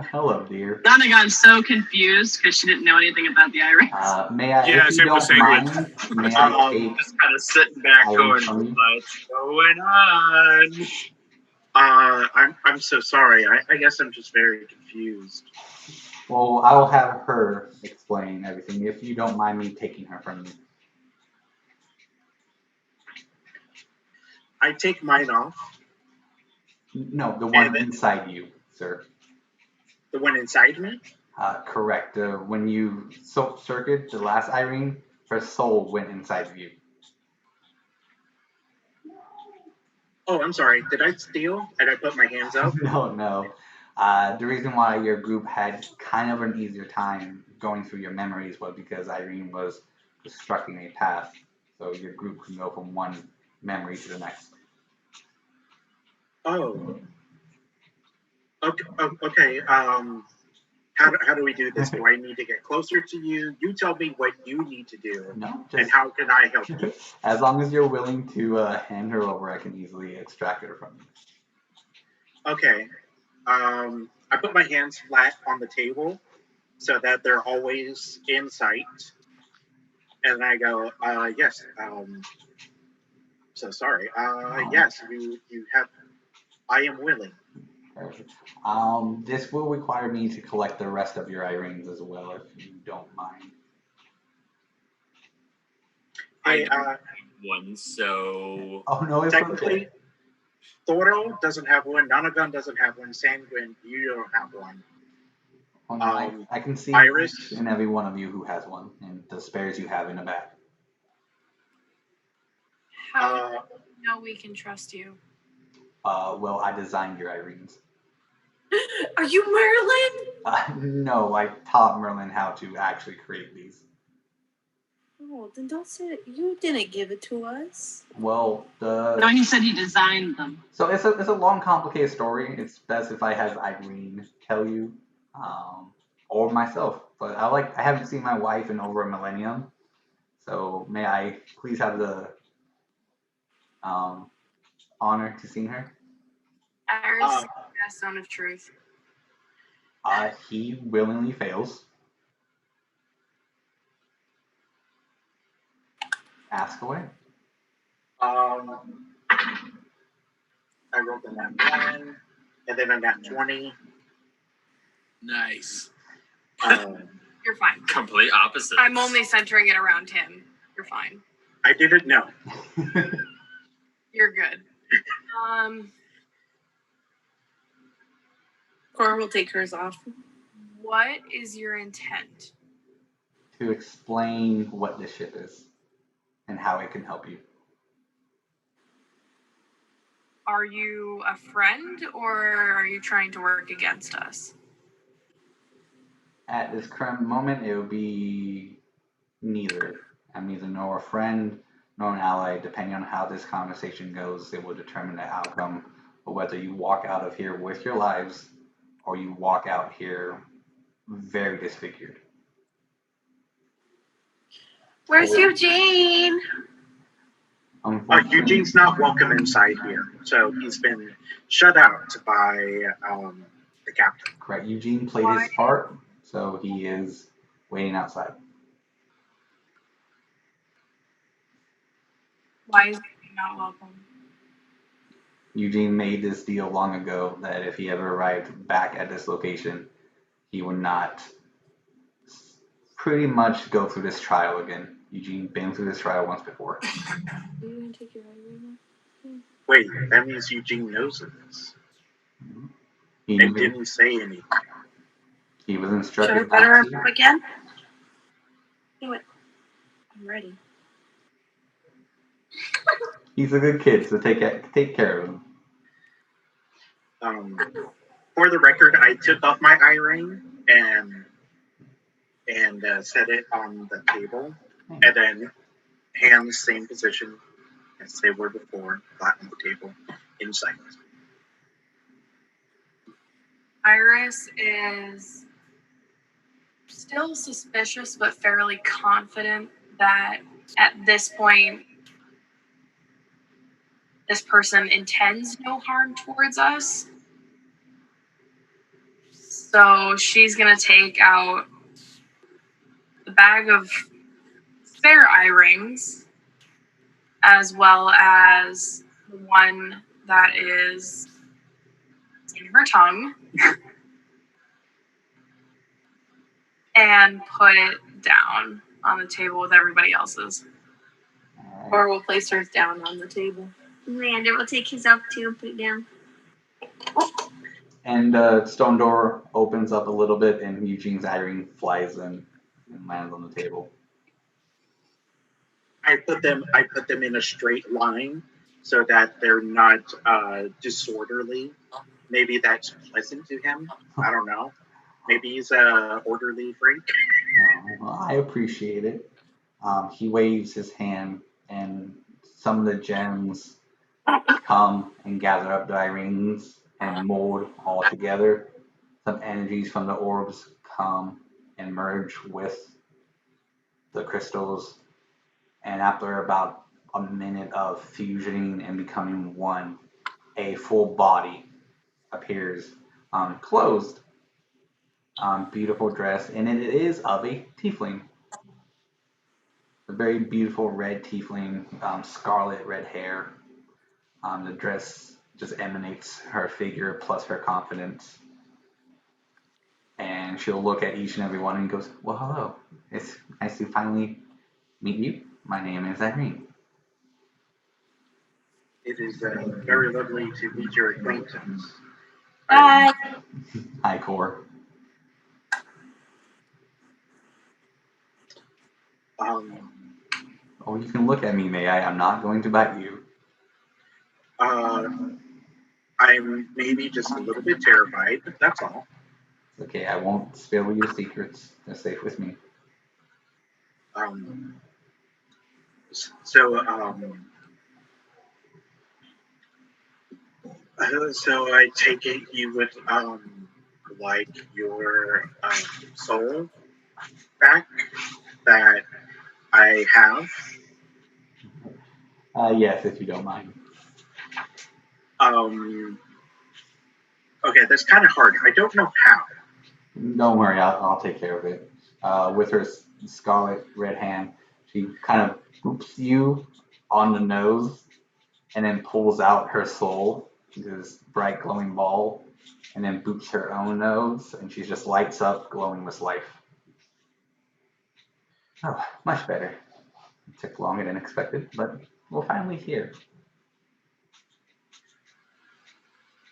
Hello, dear. Nanagan's so confused because she didn't know anything about the irons. May I, Yeah, if you same with don't Senguine. mind, may I take Just kind of sitting back, items going, from you? "What's going on?" I'm so sorry. I guess I'm just very confused. Well, I'll have her explain everything if you don't mind me taking her from you. I take mine off. No, the one inside you, sir. The one inside me? Correct. When you circuit the last Irene, her soul went inside of you. Oh, I'm sorry. Did I steal? And I put my hands up? No. The reason why your group had kind of an easier time going through your memories was because Irene was constructing a path, so your group can go from one memory to the next. Oh. Okay. How do we do this? Do I need to get closer to you? You tell me what you need to do. No, and how can I help you? As long as you're willing to hand her over, I can easily extract her from you. Okay. I put my hands flat on the table so that they're always in sight. And I go, yes, so sorry. Yes, you have, I am willing. Perfect. This will require me to collect the rest of your Irenes as well, if you don't mind. Hey, one, so... Oh, no, it's technically, okay. Thoror doesn't have one, Nanagan doesn't have one, Senguine, you don't have one. Oh, no, I can see Iris in every one of you who has one, and the spares you have in the back. How do you know we can trust you? Well, I designed your Irenes. Are you Merlin? No, I taught Merlin how to actually create these. Oh, then don't say it. You didn't give it to us. Well, No, he said he designed them. So it's a long, complicated story. It's best if I have Irene tell you, or myself. But I haven't seen my wife in over a millennium, so may I please have the honor to see her? Iris, son of truth. He willingly fails. Ask away. I rolled a nat 1, and then a nat 20. Nice. You're fine. Complete opposite. I'm only centering it around him. You're fine. I didn't know. You're good. Cora will take hers off. What is your intent? To explain what this ship is and how it can help you. Are you a friend or are you trying to work against us? At this current moment, it would be neither. I'm neither nor a friend nor an ally. Depending on how this conversation goes, it will determine the outcome of whether you walk out of here with your lives or you walk out here very disfigured. Where's Eugene? Eugene's not welcome inside here, so he's been shut out by the captain. Correct. Eugene played his part, so he is waiting outside. Why is he not welcome? Eugene made this deal long ago that if he ever arrived back at this location, he would not pretty much go through this trial again. Eugene been through this trial once before. Are you going to take your Wait, that means Eugene knows of this. He didn't say anything. He was instructed. Should I butter her up again? Do it. I'm ready. He's a good kid, so take care of him. For the record, I took off my Irene and set it on the table, and then hands same position as they were before, flat on the table, in sight. Iris is still suspicious but fairly confident that at this point this person intends no harm towards us. So she's going to take out the bag of spare eye rings, as well as the one that is in her tongue, and put it down on the table with everybody else's. Or we'll place hers down on the table. Leander will take his up too and put it down. And the stone door opens up a little bit, and Eugene's eye ring flies in and lands on the table. I put them in a straight line so that they're not disorderly. Maybe that's pleasant to him. I don't know. Maybe he's a orderly freak. Well, I appreciate it. He waves his hand, and some of the gems come and gather up the eye rings and mold all together. Some energies from the orbs come and merge with the crystals. And after about a minute of fusioning and becoming one, a full body appears, closed, beautiful dress, and it is of a tiefling. A very beautiful red tiefling, scarlet red hair. The dress just emanates her figure plus her confidence. And she'll look at each and every one and goes, "Well, hello. It's nice to finally meet you. My name is Irene." It is very lovely to meet your acquaintance. Bye. Hi, Core. Oh, you can look at me, may I? I'm not going to bite you. I'm maybe just a little bit terrified, but that's all. Okay, I won't spill your secrets. They're safe with me. So I take it you would like your soul back that I have. Yes, if you don't mind. Okay, that's kind of hard. I don't know how. Don't worry, I'll take care of it. With her scarlet red hand, she kind of boops you on the nose and then pulls out her soul, this bright glowing ball, and then boops her own nose, and she just lights up, glowing with life. Oh, much better. It took longer than expected, but we're finally here.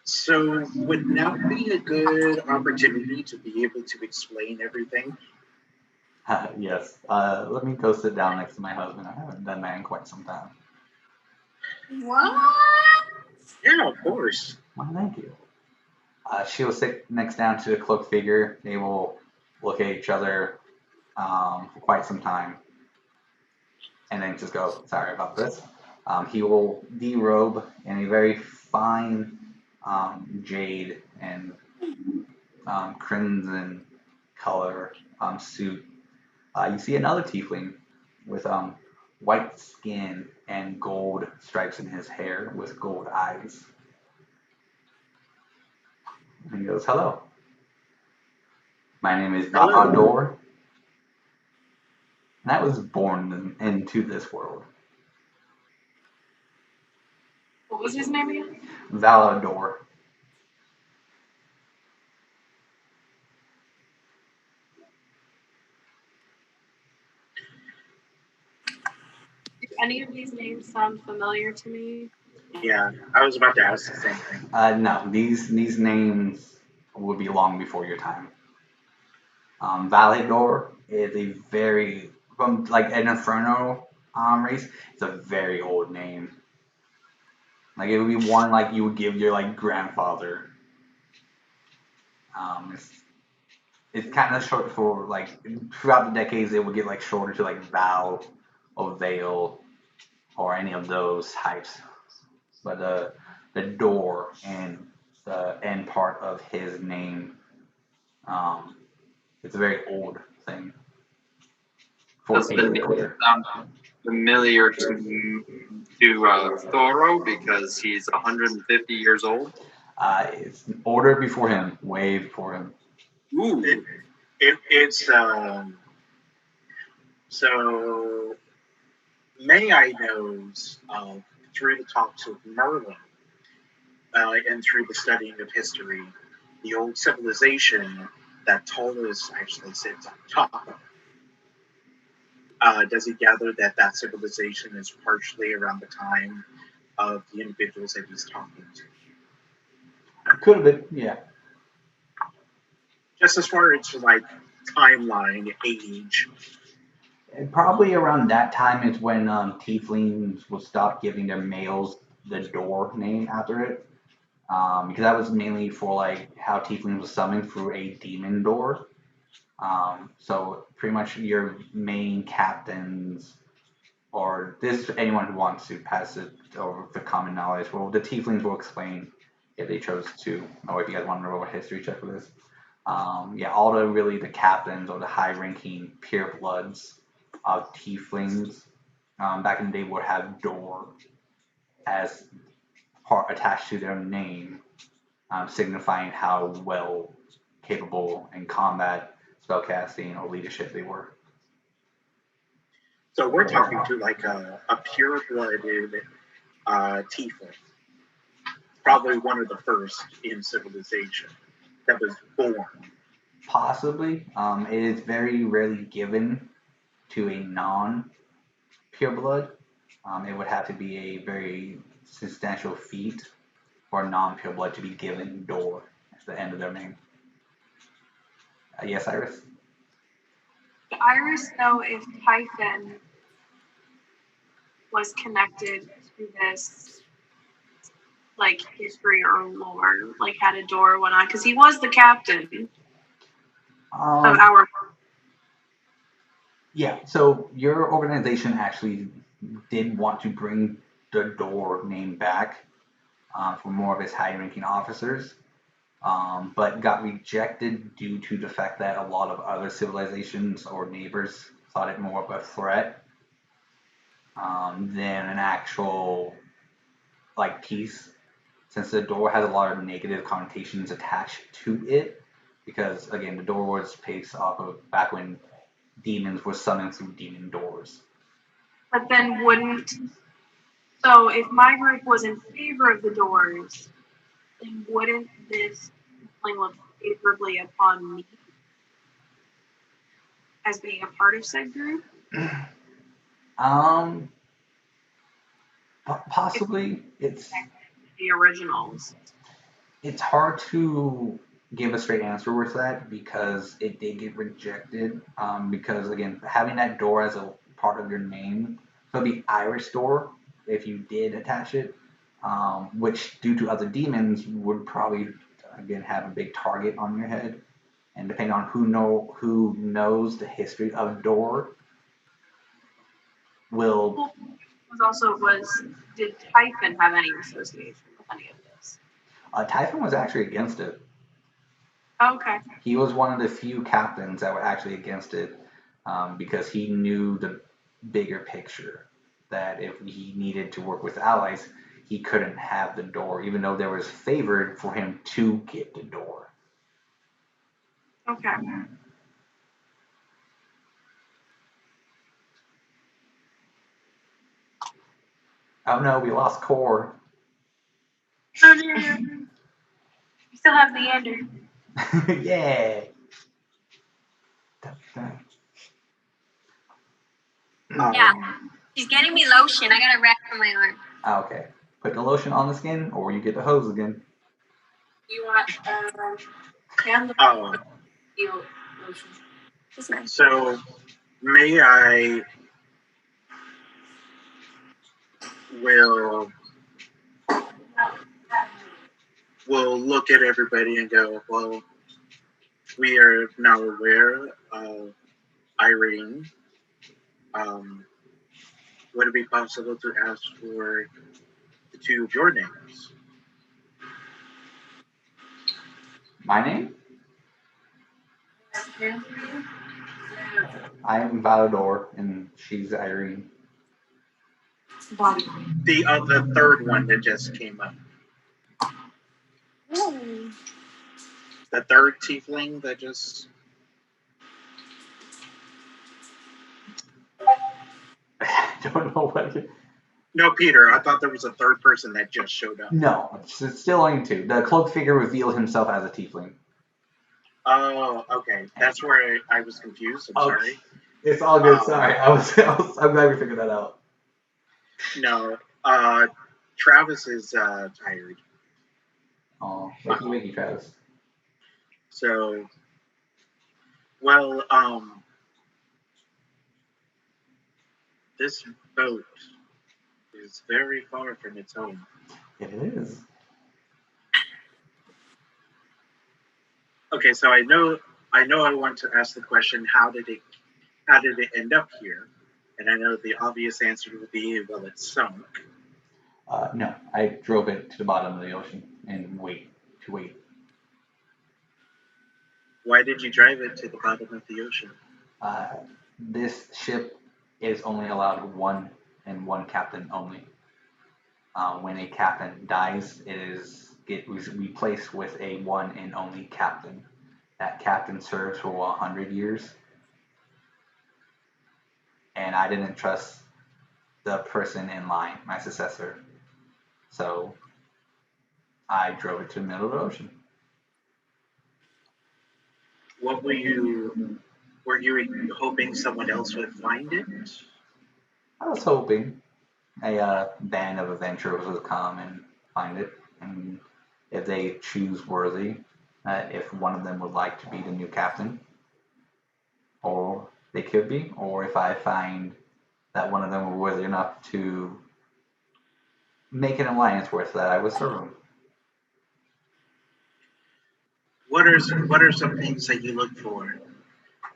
So would now be a good opportunity to be able to explain everything? Yes. Let me go sit down next to my husband. I haven't done that in quite some time. What? Yeah, of course. Well, thank you. She'll sit next down to the cloaked figure. They will look at each other for quite some time, and then just go, "Sorry about this." He will derobe in a very fine jade and crimson color suit. You see another tiefling with white skin and gold stripes in his hair with gold eyes. And he goes, "Hello. My name is Valador, and I was born into this world." What was his name again? Valador. Do any of these names sound familiar to me? Yeah, I was about to ask the same thing. No, these names would be long before your time. Valador is a very, from like an Inferno race, it's a very old name. Like it would be one like you would give your like grandfather. It's kind of short for like throughout the decades it would get like shorter to like Val or Vale or any of those types. But the door and the end part of his name, it's a very old thing. Does the name sound familiar to Thoror because he's 150 years old? It's older before him, way before him. Ooh. It's so May-Ighe knows through the talks with Merlin and through the studying of history, the old civilization that Taurus actually sits on top of. Does he gather that that civilization is partially around the time of the individuals that he's talking to? Could have been, yeah. Just as far as like timeline, age. And probably around that time is when tieflings will stop giving their males the door name after it. Because that was mainly for like how tieflings was summoned through a demon door. So pretty much your main captains, or this anyone who wants to pass it over the common knowledge. Well, the tieflings will explain if they chose to, or if you guys want to roll a history check for this. Yeah, all the captains or the high-ranking purebloods of tieflings back in the day would have door as part attached to their name, signifying how well capable in combat, spellcasting, or leadership they were. So we're talking to like a pure-blooded tiefling. Probably one of the first in civilization that was born. Possibly. It is very rarely given to a non-pureblood. It would have to be a very substantial feat for a non-pureblood to be given door at the end of their name. Yes, Iris? Did Iris know if Typhon was connected to this, like, history or lore, like, had a door or whatnot? Because he was the captain of our... Yeah, so your organization actually did want to bring the door name back for more of its high-ranking officers, but got rejected due to the fact that a lot of other civilizations or neighbors thought it more of a threat than an actual like peace, since the door has a lot of negative connotations attached to it, because again the door was based off of back when demons were summoned through demon doors. But then so if my group was in favor of the doors, then wouldn't this look favorably upon me as being a part of said group? Possibly. It's the originals. It's hard to give a straight answer with that because it did get rejected. Because again, having that door as a part of your name, so it'd be Irish door if you did attach it, which due to other demons would probably again have a big target on your head. And depending on who knows the history of door, will. Did Typhon have any association with any of this? Typhon was actually against it. Okay. He was one of the few captains that were actually against it because he knew the bigger picture, that if he needed to work with allies, he couldn't have the door, even though there was favored for him to get the door. Okay. Oh no, we lost Core. Oh no. We still have Leander. Yeah. Yeah. She's getting me lotion. I got a rash on my arm. Okay. Put the lotion on the skin, or you get the hose again. You want Panda lotion? So May-Ighe will look at everybody and go, well, we are now aware of Irene. Would it be possible to ask for the two of your names? My name? I'm Valador, and she's Irene. The third one that just came up. Ooh. the third tiefling that just... I don't know what. No, Peter, I thought there was a third person that just showed up. No, it's still only two. The cloaked figure revealed himself as a tiefling. Oh, okay. That's where I was confused. I'm sorry. It's all good. Sorry, I'm glad we figured that out. No, Travis is tired. Oh, wakey, Travis. So, well, this boat is very far from its home. It is. Okay, so I know I want to ask the question, how did it end up here? And I know the obvious answer would be, well, it sunk. No, I drove it to the bottom of the ocean and wait. Why did you drive it to the bottom of the ocean? This ship is only allowed one and one captain only. When a captain dies, it was replaced with a one and only captain. That captain serves for 100 years. And I didn't trust the person in line, my successor. So I drove it to the middle of the ocean. What were you hoping someone else would find it? I was hoping a band of adventurers would come and find it. And if they choose worthy, if one of them would like to be the new captain, or they could be, or if I find that one of them were worthy enough to make an alliance worth that, I would serve them. What are some things that you look for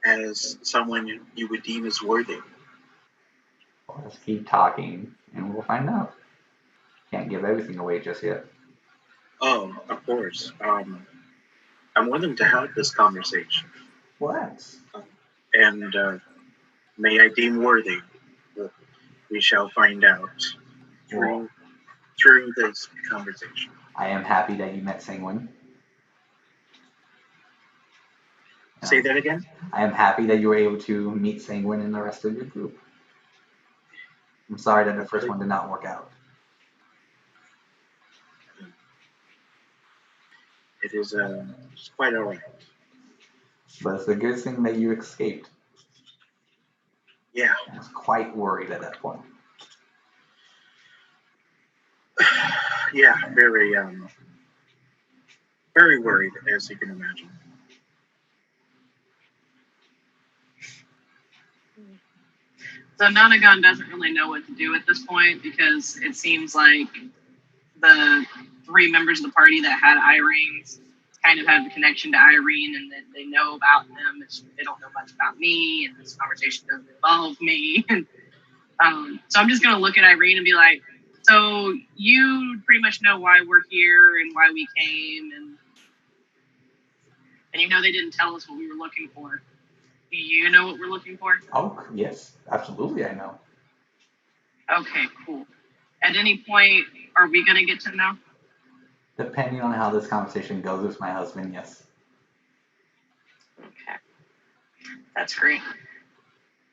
as someone you would deem as worthy? Well, let's keep talking, and we'll find out. Can't give everything away just yet. Oh, of course. I'm willing to have this conversation. What? And may I deem worthy? We shall find out through this conversation. I am happy that you met Senguine. Say that again? I am happy that you were able to meet Senguine and the rest of your group. I'm sorry that the first one did not work out. It is it's quite all right. But it's a good thing that you escaped. Yeah. I was quite worried at that point. Yeah, very worried, as you can imagine. So Nanagan doesn't really know what to do at this point because it seems like the three members of the party that had eye rings kind of have a connection to Irene and that they know about them. They don't know much about me, and this conversation doesn't involve me. So I'm just going to look at Irene and be like, so you pretty much know why we're here and why we came, and you know they didn't tell us what we were looking for. Do you know what we're looking for? Oh, yes, absolutely, I know. Okay, cool. At any point, are we going to get to know? Depending on how this conversation goes with my husband, yes. Okay. That's great.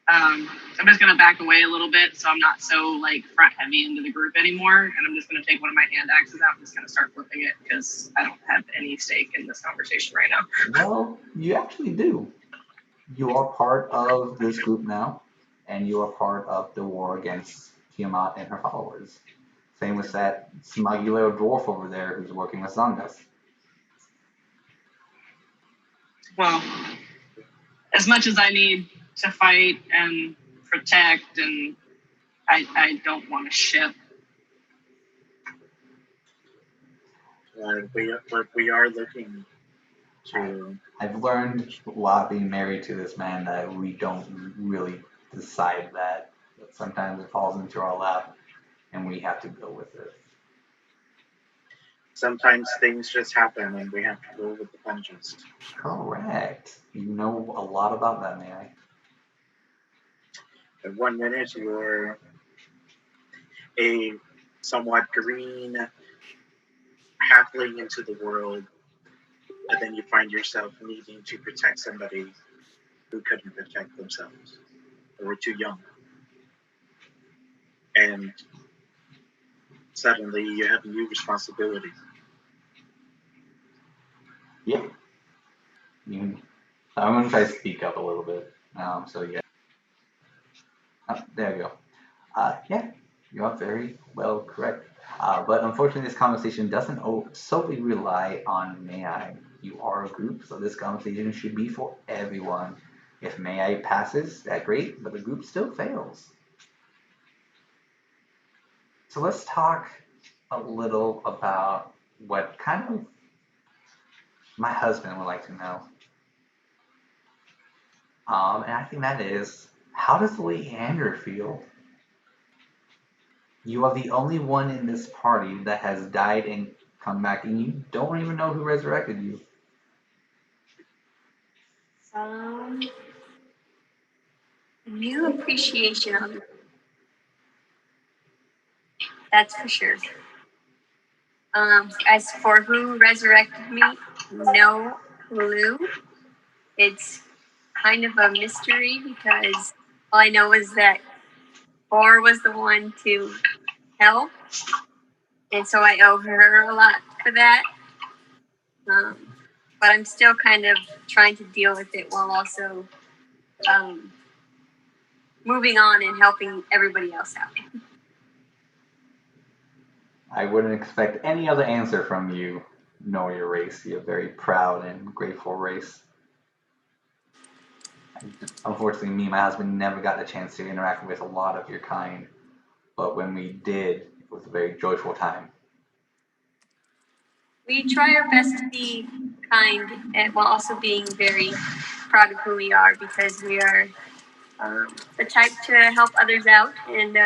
I'm just going to back away a little bit so I'm not so front heavy into the group anymore. And I'm just going to take one of my hand axes out and just going to start flipping it because I don't have any stake in this conversation right now. Well, you actually do. You are part of this group now, and you are part of the war against Tiamat and her followers. Same with that smuggy little dwarf over there who's working with Zongas. Well, as much as I need to fight and protect, and I don't want to ship. But we are looking to... I've learned while being married to this man that we don't really decide that. But sometimes it falls into our lap, and we have to go with it. Sometimes things just happen, and we have to go with the punches. Correct. You know a lot about that, may I? At 1 minute, you're a somewhat green halfling into the world and then you find yourself needing to protect somebody who couldn't protect themselves or were too young. And suddenly you have a new responsibility. Yeah. I'm going to try to speak up a little bit. So, yeah. There you go. Yeah, you are very well correct. But unfortunately, this conversation doesn't solely rely on May-Ighe. You are a group, so this conversation should be for everyone. If May-Ighe passes, that's great, but the group still fails. So let's talk a little about what kind of my husband would like to know. And I think that is, how does Leander feel? You are the only one in this party that has died and come back, and you don't even know who resurrected you. New appreciation of it. That's for sure. As for who resurrected me, no clue. It's kind of a mystery because all I know is that Thor was the one to help, and so I owe her a lot for that. But I'm still kind of trying to deal with it while also moving on and helping everybody else out. I wouldn't expect any other answer from you, nor your race. You're a very proud and grateful race. Unfortunately, me and my husband never got the chance to interact with a lot of your kind, but when we did, it was a very joyful time. We try our best to be kind and while also being very proud of who we are, because we are the type to help others out and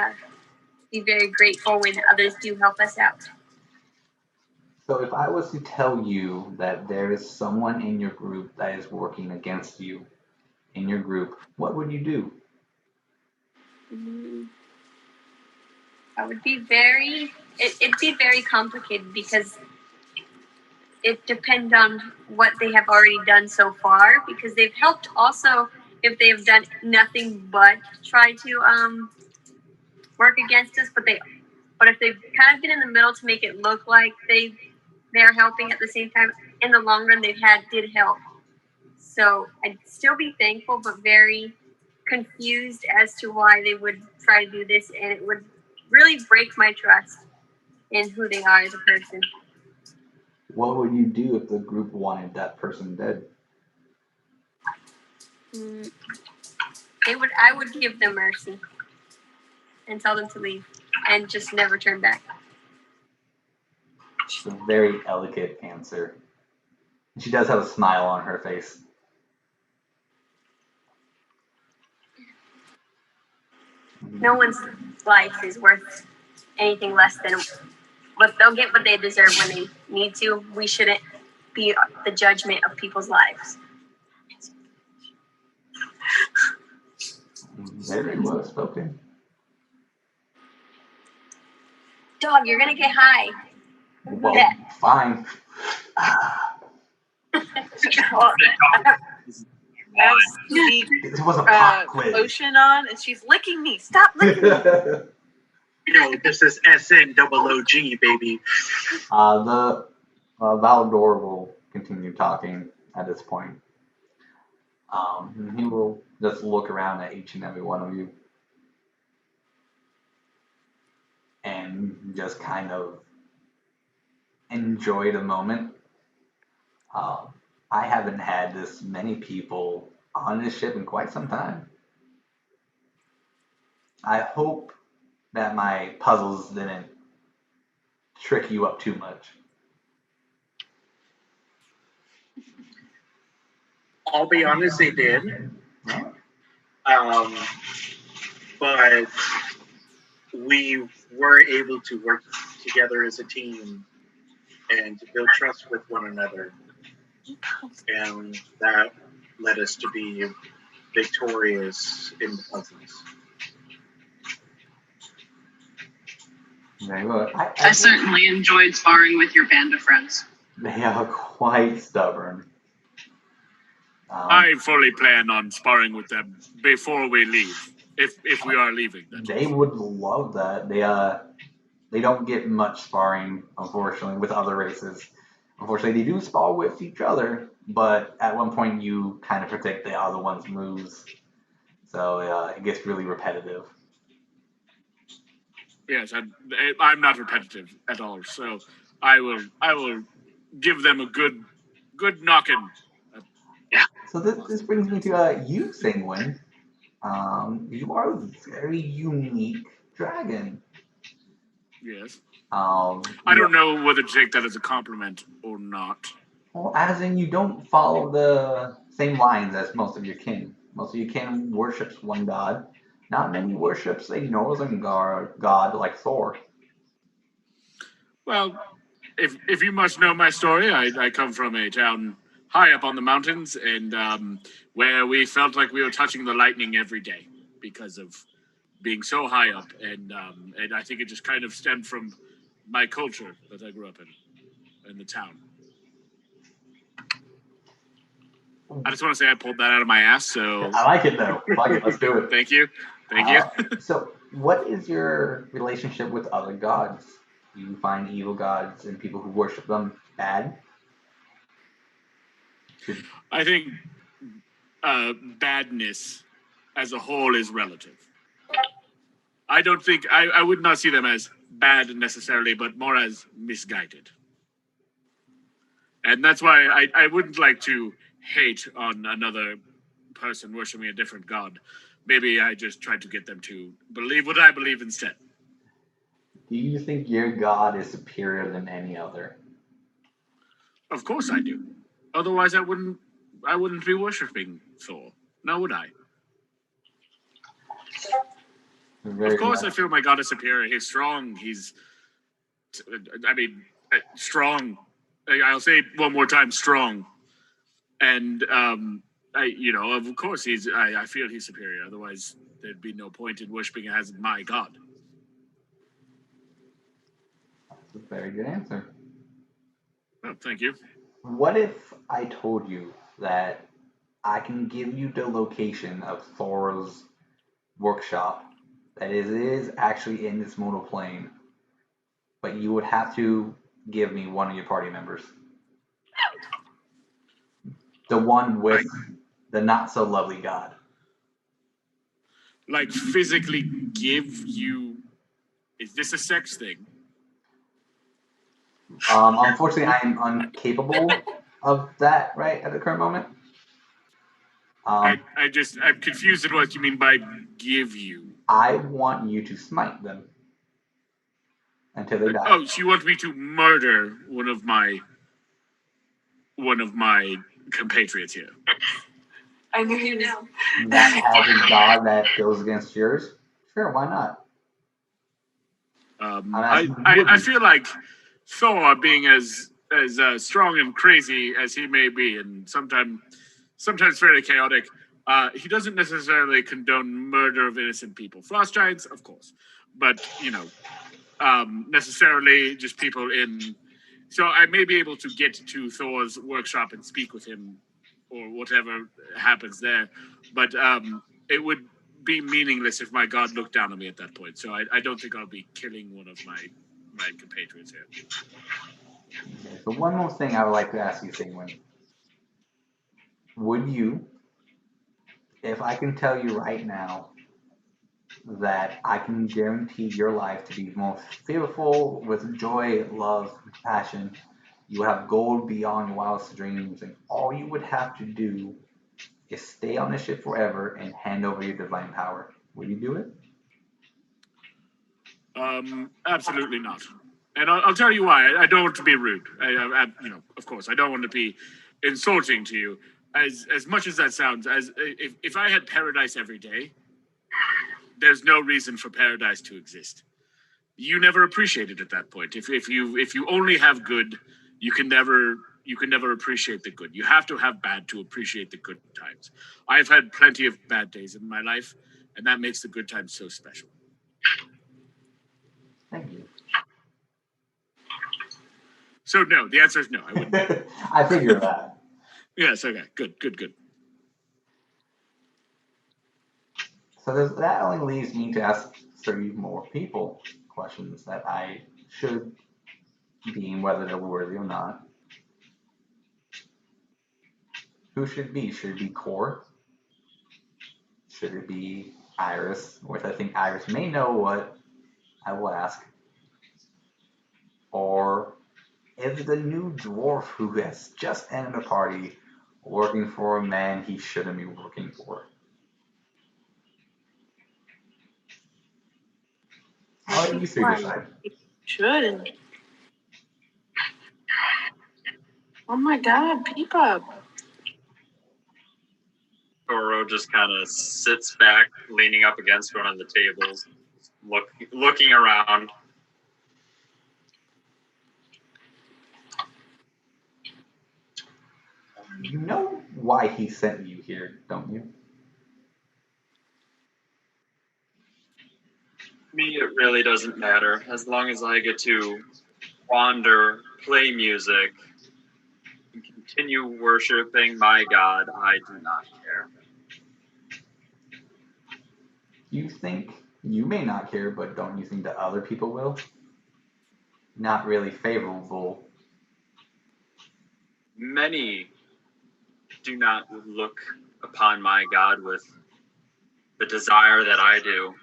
be very grateful when others do help us out. So if I was to tell you that there is someone in your group that is working against you in your group, what would you do? I would be it'd be very complicated because it depends on what they have already done so far, because they've helped also if they have done nothing but try to work against us, but if they've kind of been in the middle to make it look like they're helping at the same time, in the long run did help. So I'd still be thankful, but very confused as to why they would try to do this, and it would really break my trust in who they are as a person. What would you do if the group wanted that person dead? I would give them mercy and tell them to leave and just never turn back. It's a very elegant answer. She does have a smile on her face. No one's life is worth anything less than what they'll get what they deserve when they need to. We shouldn't be the judgment of people's lives. Very well spoken. Dog, you're gonna get high. Well, fine. It was a pop quiz. Lotion on, and she's licking me. Stop licking me. This is SNOOG, baby. The Valdor will continue talking at this point. He will just look around at each and every one of you and just kind of enjoy the moment. I haven't had this many people on this ship in quite some time. I hope that my puzzles didn't trick you up too much. I'll be honest, they did. But we were able to work together as a team and to build trust with one another. And that led us to be victorious in the puzzles. Very well. I certainly enjoyed sparring with your Panda friends. They are quite stubborn. I fully plan on sparring with them before we leave, if we are leaving. They would love that. They don't get much sparring, unfortunately, with other races. Unfortunately, they do spar with each other, but at one point you kind of predict the other one's moves, so it gets really repetitive. Yes, I'm not repetitive at all, so I will give them a good knocking. So this brings me to you, Senguine. You are a very unique dragon. Yes. I don't know whether to take that as a compliment or not. Well, as in you don't follow the same lines as most of your kin. Most of your kin worships one god. Not many worships a northern god like Thor. Well, if you must know my story, I come from a town high up on the mountains, and where we felt like we were touching the lightning every day because of being so high up, and I think it just kind of stemmed from my culture that I grew up in the town. I just want to say I pulled that out of my ass, so... I like it, though. Fuck it, let's do it. Thank you. Thank you. So, what is your relationship with other gods? Do you find evil gods and people who worship them bad? I think badness as a whole is relative. I don't think... I would not see them as bad necessarily, but more as misguided. And that's why I wouldn't like to hate on another person worshiping a different god. Maybe I just tried to get them to believe what I believe instead. Do you think your god is superior than any other? Of course I do. Otherwise I wouldn't be worshiping Thor. Now would I? Of course I feel my god is superior. He's strong. He's strong. I'll say it one more time, strong. And of course I feel he's superior. Otherwise, there'd be no point in worshiping as my god. That's a very good answer. Oh, thank you. What if I told you that I can give you the location of Thor's workshop? That is actually in this mortal plane, but you would have to give me one of your party members. The one with the not so lovely god. Like physically give you... Is this a sex thing? Unfortunately, I am incapable of that right at the current moment. I'm confused at what you mean by give you. I want you to smite them until they die. Oh, so you want me to murder one of my compatriots here? I know you know. That has a god that goes against yours? Sure, why not? I feel like Thor, being as strong and crazy as he may be, and sometimes fairly chaotic, he doesn't necessarily condone murder of innocent people. Frost giants, of course, but necessarily just people in. So I may be able to get to Thor's workshop and speak with him, or whatever happens there, but it would be meaningless if my god looked down on me at that point. So I don't think I'll be killing one of my compatriots here. Okay, so one more thing I would like to ask you, Senguine. Would you, if I can tell you right now that I can guarantee your life to be most fearful with joy, love, passion, you have gold beyond your wildest dreams, and all you would have to do is stay on the ship forever and hand over your divine power. Will you do it? Absolutely not. And I'll tell you why. I don't want to be rude. Of course, I don't want to be insulting to you. As much as that sounds, if I had paradise every day, there's no reason for paradise to exist. You never appreciate it at that point. If you only have good, you can never appreciate the good. You have to have bad to appreciate the good times. I've had plenty of bad days in my life, and that makes the good times so special. Thank you. So no, the answer is no. I wouldn't. I figured that. Yes. Okay. Good. So that only leaves me to ask 3 more people questions that I should deem whether they're worthy or not. Who should it be? Should it be Core? Should it be Iris? Which I think Iris may know what I will ask. Or is it the new dwarf who has just entered the party working for a man he shouldn't be working for? How do you three decide? Shouldn't. Oh my God, Peepa. Thoror just kind of sits back, leaning up against one of the tables, looking around. You know why he sent you here, don't you? Me, it really doesn't matter. As long as I get to wander, play music, and continue worshiping my God, I do not care. You think you may not care, but don't you think that other people will? Not really favorable. Many do not look upon my God with the desire that I do.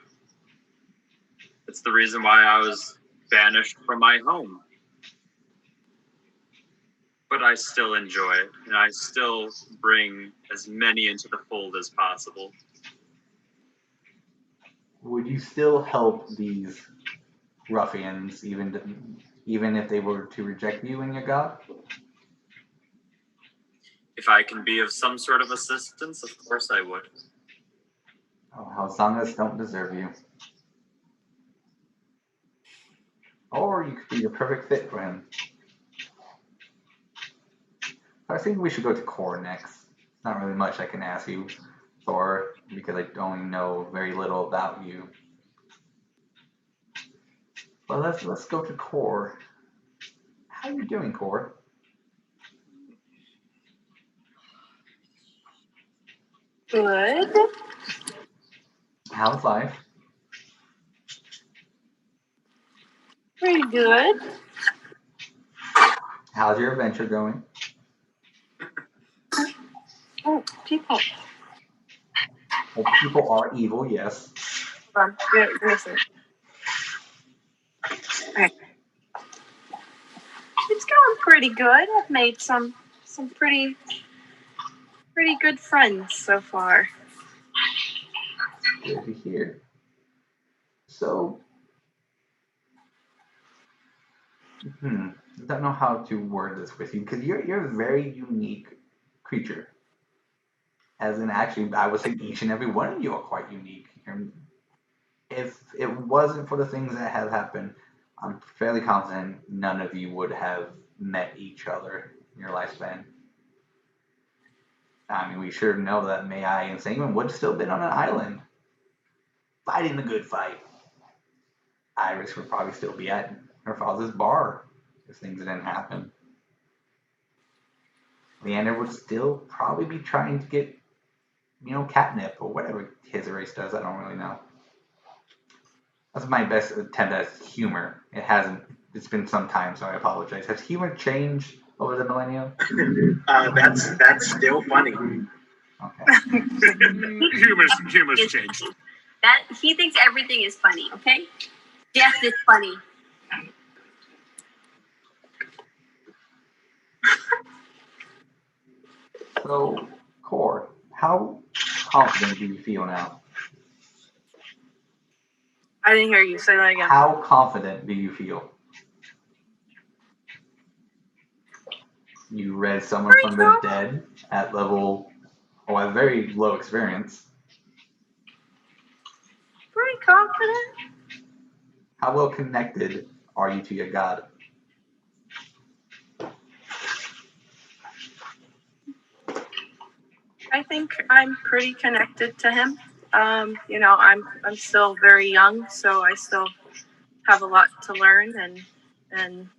It's the reason why I was banished from my home. But I still enjoy it, and I still bring as many into the fold as possible. Would you still help these ruffians, even if they were to reject you and your God? If I can be of some sort of assistance, of course I would. Oh, how some of us don't deserve you. Or you could be the perfect fit for him. I think we should go to Core next. Not really much I can ask you, Thor, because I only know very little about you. But let's go to Core. How are you doing, Core? Good. How's life? Pretty good. How's your adventure going? Oh, people. Well, people are evil, yes. Hold on. Give me a second. Okay. It's going pretty good. I've made some pretty good friends so far. Good to hear. So, I don't know how to word this with you because you're a very unique creature. As in, actually, I would say each and every one of you are quite unique. If it wasn't for the things that have happened, I'm fairly confident none of you would have met each other in your lifespan. I mean, we sure know that May-Ighe and Senguine would have still been on an island, fighting the good fight. Iris would probably still be at her father's bar if things didn't happen. Leander would still probably be trying to get, catnip or whatever his race does. I don't really know. That's my best attempt at humor. It hasn't. It's been some time, so I apologize. Has humor changed over the millennia? That's still funny. Okay. Humor's changed. That he thinks everything is funny. Okay, death is funny. So, Core, how confident do you feel now? I didn't hear you. Say that again. How confident do you feel? You read someone from the dead at very low experience. Pretty confident. How well connected are you to your God? I think I'm pretty connected to him. I'm still very young, so I still have a lot to learn, and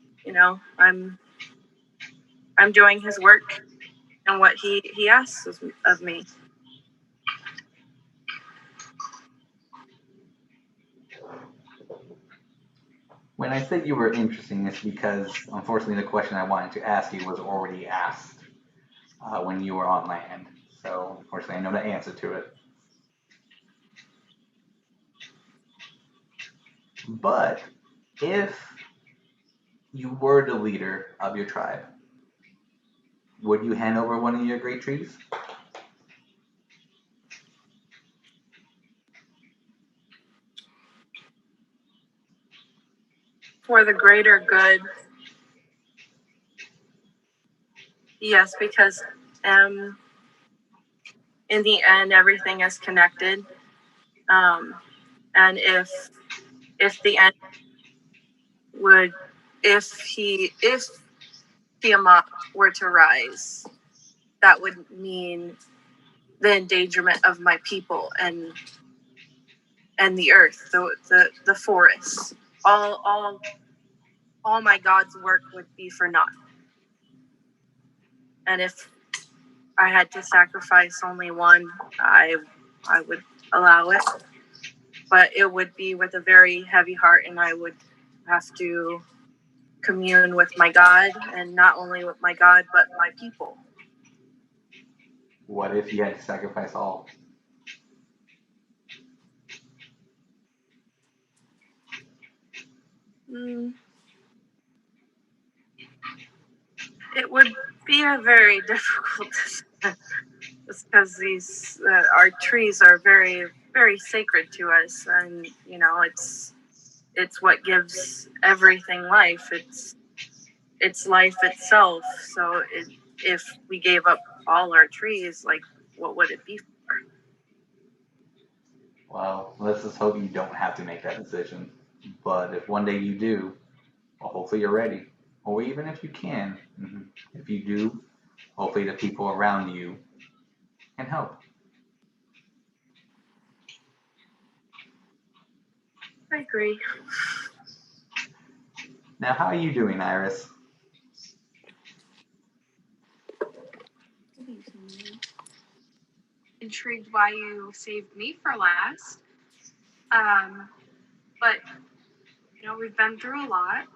I'm I'm doing his work and what he asks of me. When I said you were interesting, it's because, unfortunately, the question I wanted to ask you was already asked when you were on land. So, unfortunately, I know the answer to it. But if you were the leader of your tribe, would you hand over one of your great trees? For the greater good, yes, because in the end, everything is connected. And if the end would, if Tiamat were to rise, that would mean the endangerment of my people and the earth, the forests. All my God's work would be for naught. And if I had to sacrifice only one, I would allow it. But it would be with a very heavy heart, and I would have to commune with my God, and not only with my God, but my people. What if you had to sacrifice all? It would be a very difficult decision, just because these our trees are very, very sacred to us, and it's what gives everything life. It's life itself. So if we gave up all our trees, like, what would it be for? Well, let's just hope you don't have to make that decision. But if one day you do, well, hopefully you're ready. Or even if you can, if you do, hopefully the people around you can help. I agree. Now, how are you doing, Iris? Intrigued why you saved me for last. But we've been through a lot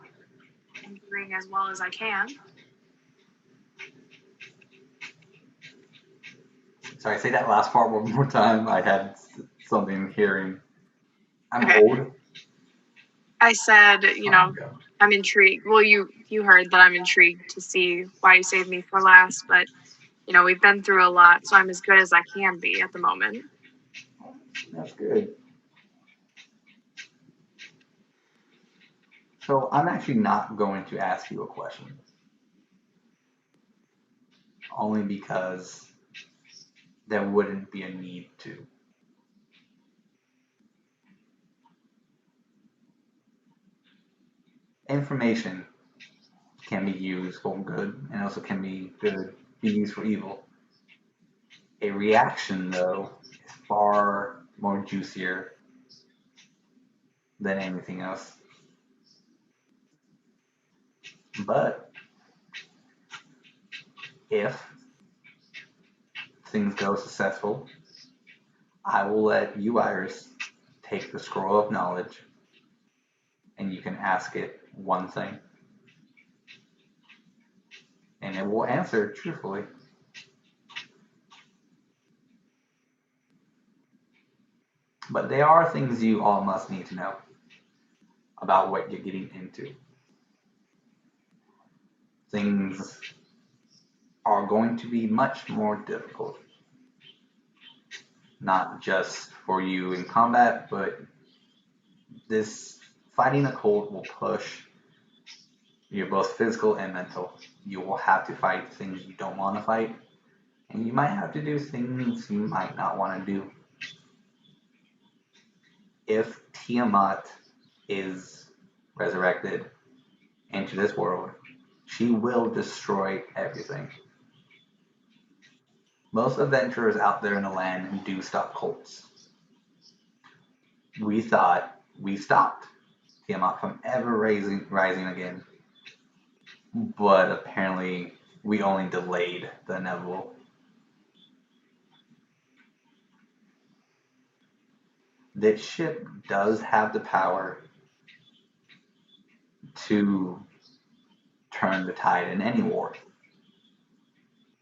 and doing as well as I can. Sorry, say that last part one more time. I had something hearing. I'm Okay. old. I said, I'm intrigued. Well, you heard that I'm intrigued to see why you saved me for last, but we've been through a lot, so I'm as good as I can be at the moment. That's good. So I'm actually not going to ask you a question. Only because there wouldn't be a need to. Information can be used for good and also can be used for evil. A reaction, though, is far more juicier than anything else. But if things go successful, I will let you, Iris, take the scroll of knowledge and you can ask it one thing. And it will answer truthfully. But there are things you all must need to know about what you're getting into. Things are going to be much more difficult. Not just for you in combat, but this fighting a cult will push you both physical and mental. You will have to fight things you don't want to fight, and you might have to do things you might not want to do. If Tiamat is resurrected into this world, she will destroy everything. Most adventurers out there in the land do stop cults. We thought we stopped Tiamat from ever rising again, but apparently we only delayed the inevitable. This ship does have the power to turn the tide in any war,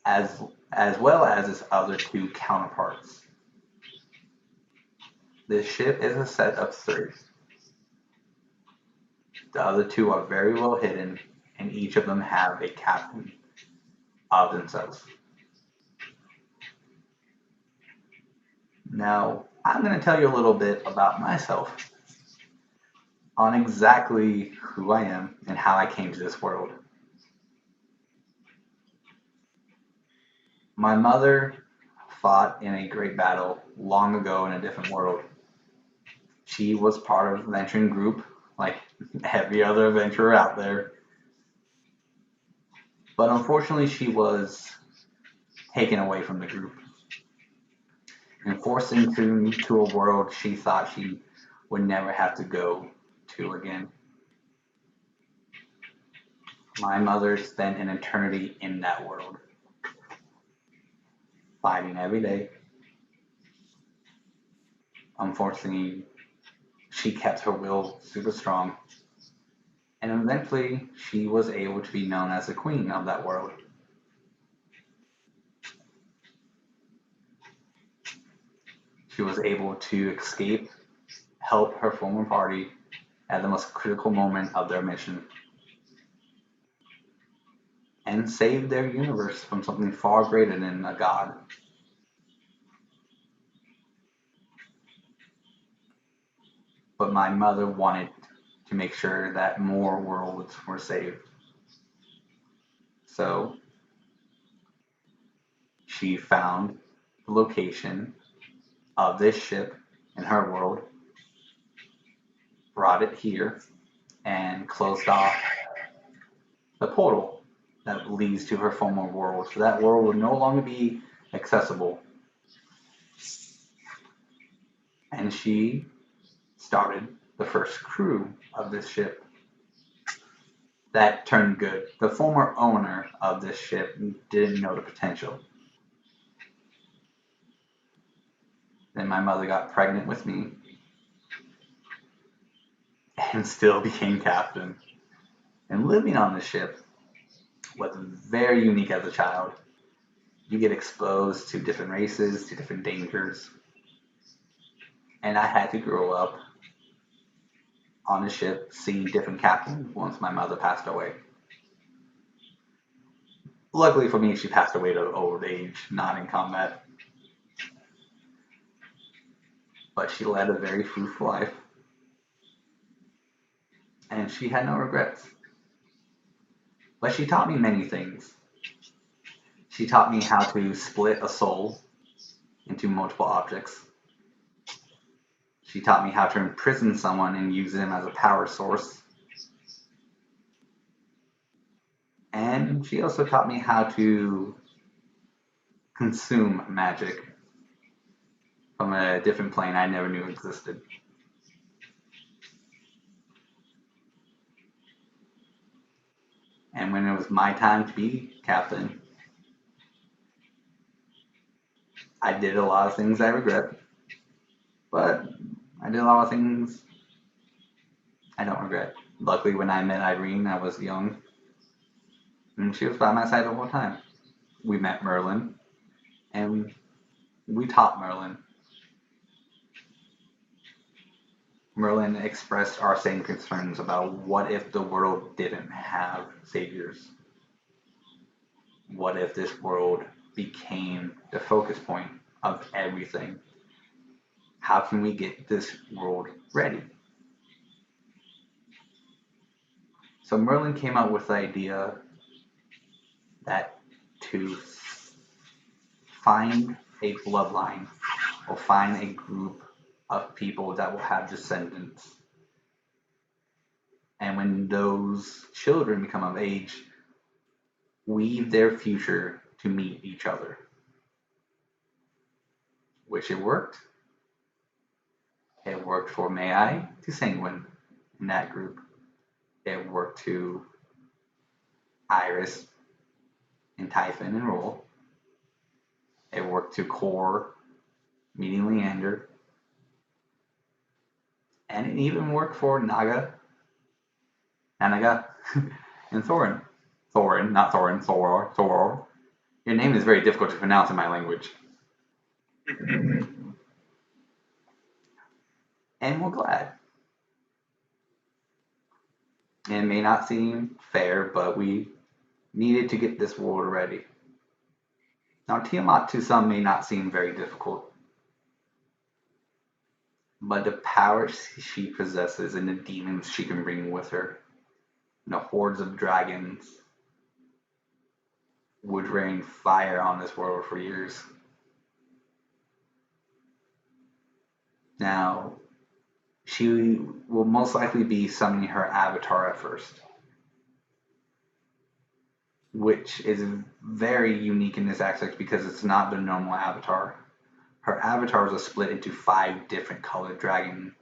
as well as its other two counterparts. This ship is a set of 3. The other 2 are very well hidden, and each of them have a captain of themselves. Now, I'm going to tell you a little bit about myself, on exactly who I am and how I came to this world. My mother fought in a great battle long ago in a different world. She was part of an adventuring group, like every other adventurer out there. But unfortunately, she was taken away from the group and forced into a world she thought she would never have to go to again. My mother spent an eternity in that world, fighting every day. Unfortunately, she kept her will super strong, and eventually she was able to be known as the queen of that world. She was able to escape, help her former party at the most critical moment of their mission, and save their universe from something far greater than a god. But my mother wanted to make sure that more worlds were saved. So she found the location of this ship in her world, brought it here, and closed off the portal that leads to her former world. So that world would no longer be accessible. And she started the first crew of this ship that turned good. The former owner of this ship didn't know the potential. Then my mother got pregnant with me and still became captain. And living on the ship was very unique as a child. You get exposed to different races, to different dangers. And I had to grow up on the ship seeing different captains once my mother passed away. Luckily for me, she passed away at old age, not in combat. But she led a very fruitful life. And she had no regrets. But she taught me many things. She taught me how to split a soul into multiple objects. She taught me how to imprison someone and use them as a power source. And she also taught me how to consume magic from a different plane I never knew existed. And when it was my time to be captain, I did a lot of things I regret, but I did a lot of things I don't regret. Luckily, when I met Irene, I was young, and she was by my side the whole time. We met Merlin, and we taught Merlin. Merlin expressed our same concerns about what if the world didn't have saviors? What if this world became the focus point of everything? How can we get this world ready? So Merlin came up with the idea that to find a bloodline or find a group of people that will have descendants. And when those children become of age, weave their future to meet each other. Which it worked. It worked for May-Ighe to Senguine in that group. It worked to Iris Typhon and Roll. It worked to Core, meeting Leander. And it even worked for Nanaga, and Thorin. Thorin, not Thorin, Thoror. Your name is very difficult to pronounce in my language. And we're glad. It may not seem fair, but we needed to get this world ready. Now, Tiamat to some may not seem very difficult, but the power she possesses and the demons she can bring with her, and the hordes of dragons, would rain fire on this world for years. Now, she will most likely be summoning her avatar at first, which is very unique in this aspect because it's not the normal avatar. Her avatars are split into 5 different colored dragons.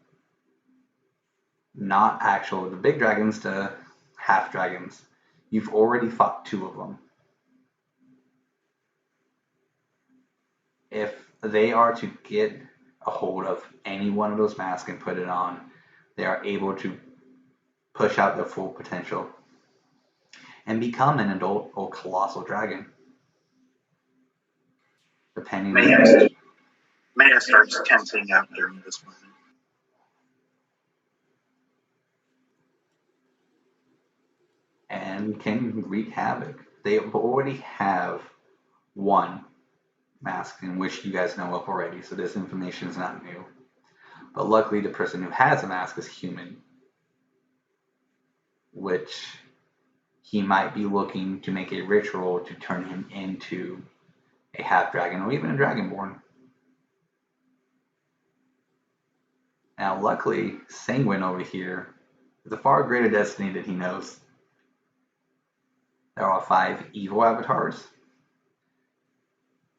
Not actual the big dragons to half dragons. You've already fought 2 of them. If they are to get a hold of any one of those masks and put it on, they are able to push out their full potential and become an adult or colossal dragon. Depending on... Maya starts tensing up during this moment. And can wreak havoc. They already have 1 mask in which you guys know of already, so this information is not new. But luckily the person who has a mask is human, which he might be looking to make a ritual to turn him into a half dragon or even a dragonborn. Now luckily Senguine over here is a far greater destiny than he knows. There are 5 evil avatars.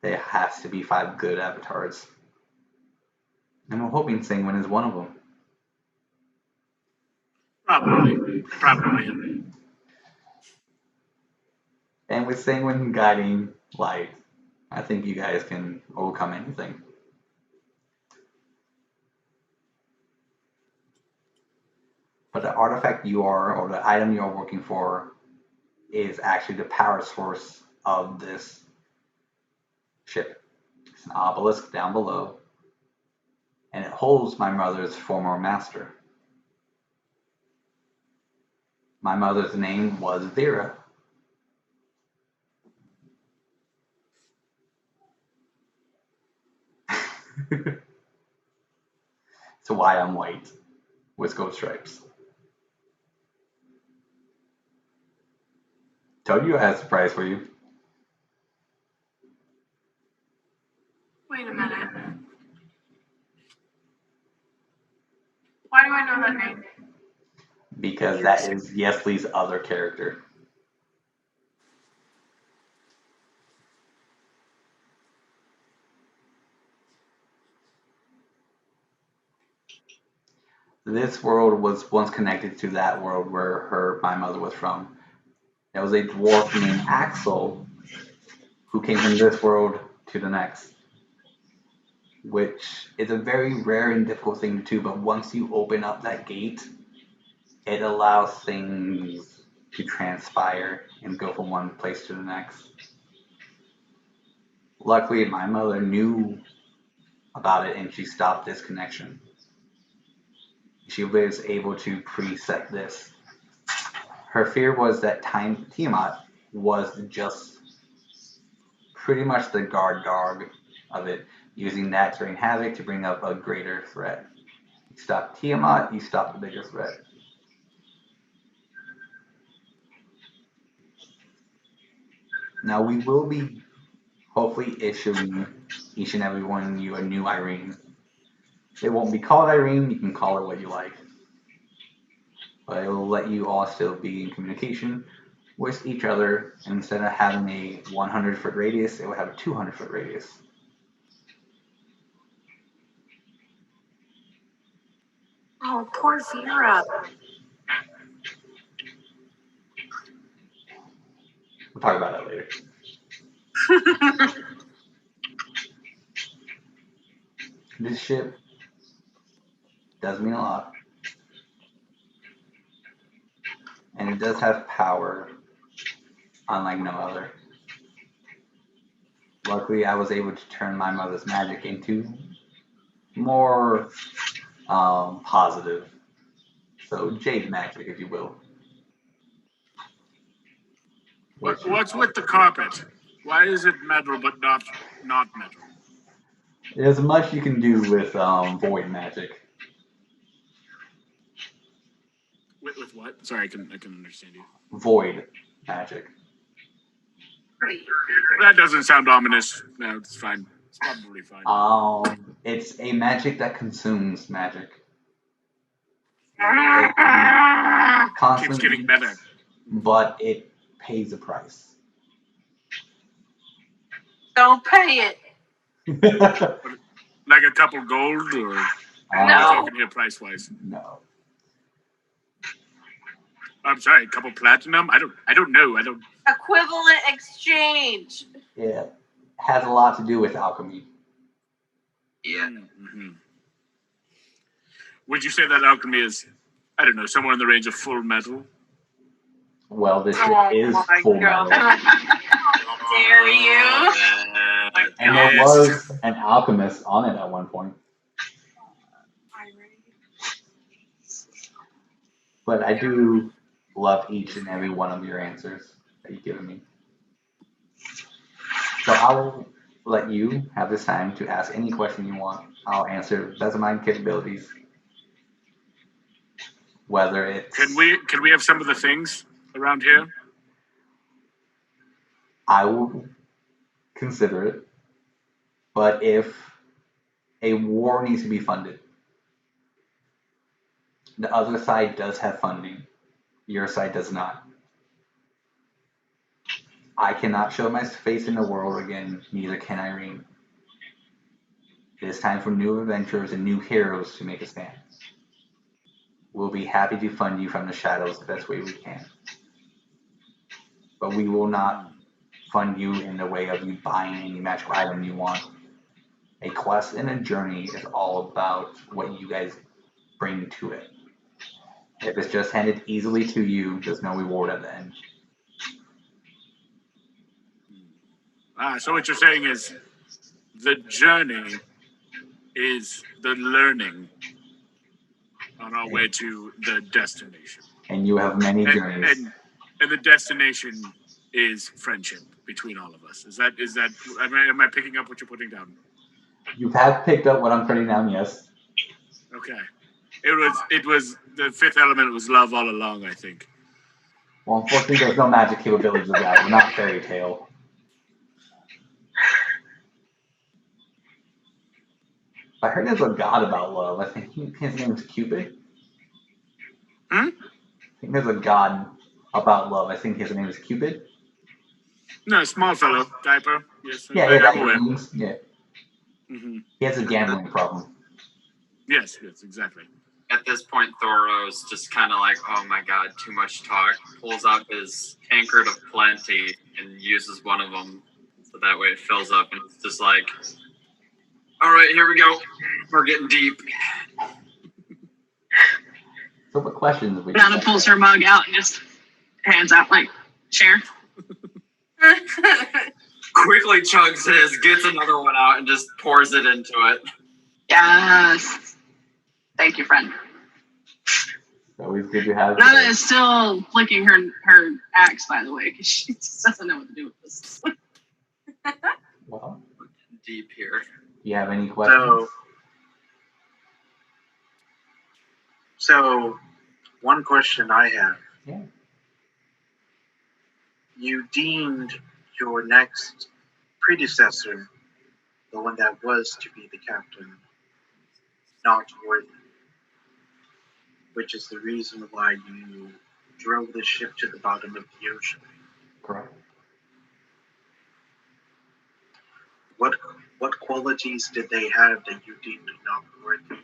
There has to be 5 good avatars. And we're hoping Senguine is one of them. Probably. And with Senguine guiding light, I think you guys can overcome anything. But the artifact or the item you are working for, is actually the power source of this ship. It's an obelisk down below, and it holds my mother's former master. My mother's name was Vera. That's why I'm white with gold stripes. Told you I had a surprise for you. Wait a minute. Why do I know that name? Because that is Yeslie's other character. This world was once connected to that world where my mother was from. There was a dwarf named Axel who came from this world to the next, which is a very rare and difficult thing to do, but once you open up that gate, it allows things to transpire and go from one place to the next. Luckily, my mother knew about it and she stopped this connection. She was able to preset this. Her fear was that Tiamat was just pretty much the guard dog of it, using that to bring havoc to bring up a greater threat. You stop Tiamat, you stop the bigger threat. Now we will be hopefully issuing each and every one of you a new Irene. It won't be called Irene, you can call it what you like. But it will let you all still be in communication with each other, and instead of having a 100-foot radius, it will have a 200-foot radius. Oh, poor Vera. We'll talk about that later. This ship does mean a lot. And it does have power, unlike no other. Luckily, I was able to turn my mother's magic into more positive. So, jade magic, if you will. What's with the carpet? Why is it metal but not metal? There's much you can do with void magic. With what? Sorry, I couldn't understand you. Void magic. That doesn't sound ominous. No, it's fine. It's probably fine. It's a magic that consumes magic. Keeps getting better. But it pays a price. Don't pay it. Like a couple gold, or No. talking here price wise? No. I'm sorry, a couple platinum. I don't know. Equivalent exchange. It has a lot to do with alchemy. Yeah. Mm-hmm. Would you say that alchemy is, I don't know, somewhere in the range of full metal? Well, this ship Oh is my full God. metal. Dare you? And there was an alchemist on it at one point. But I do love each and every one of your answers that you've given me. So I'll let you have this time to ask any question you want. I'll answer to the best of my capabilities. Whether it's... Can we have some of the things around here? I will consider it. But if a war needs to be funded, the other side does have funding. Your side does not. I cannot show my face in the world again, neither can Irene. It is time for new adventures and new heroes to make a stand. We'll be happy to fund you from the shadows the best way we can. But we will not fund you in the way of you buying any magical item you want. A quest and a journey is all about what you guys bring to it. If it's just handed easily to you, there's no reward at the end. So what you're saying is the journey is the learning on our way to the destination. And you have many journeys. And the destination is friendship between all of us. Is that am I picking up what you're putting down? You have picked up what I'm putting down, yes. Okay. It was the fifth element was love all along, I think. Well, unfortunately, there's no magic capabilities of that. We're not fairy tale. I heard there's a god about love. I think his name is Cupid. Hmm? I think there's a god about love. I think his name is Cupid. No, small fellow, diaper. Yes. Yeah, I'm aware. Yeah. Mm-hmm. He has a gambling problem. Yes, exactly. At this point, Thoro's just kind of like, oh my god, too much talk. Pulls out his tankard of plenty and uses one of them. So that way it fills up and it's just like, all right, here we go. We're getting deep. So what questions would you Nana like pulls to her mug out and just hands out like, share. Quickly chugs his, gets another one out, and just pours it into it. Yes. Thank you, friend. It's always good to have. Nana is still flicking her axe, by the way, because she just doesn't know what to do with this. Well, Deep here. do you have any questions? So one question I have. Yeah. You deemed your next predecessor, the one that was to be the captain, not worthy, which is the reason why you drove the ship to the bottom of the ocean. Correct. What qualities did they have that you deemed not worthy?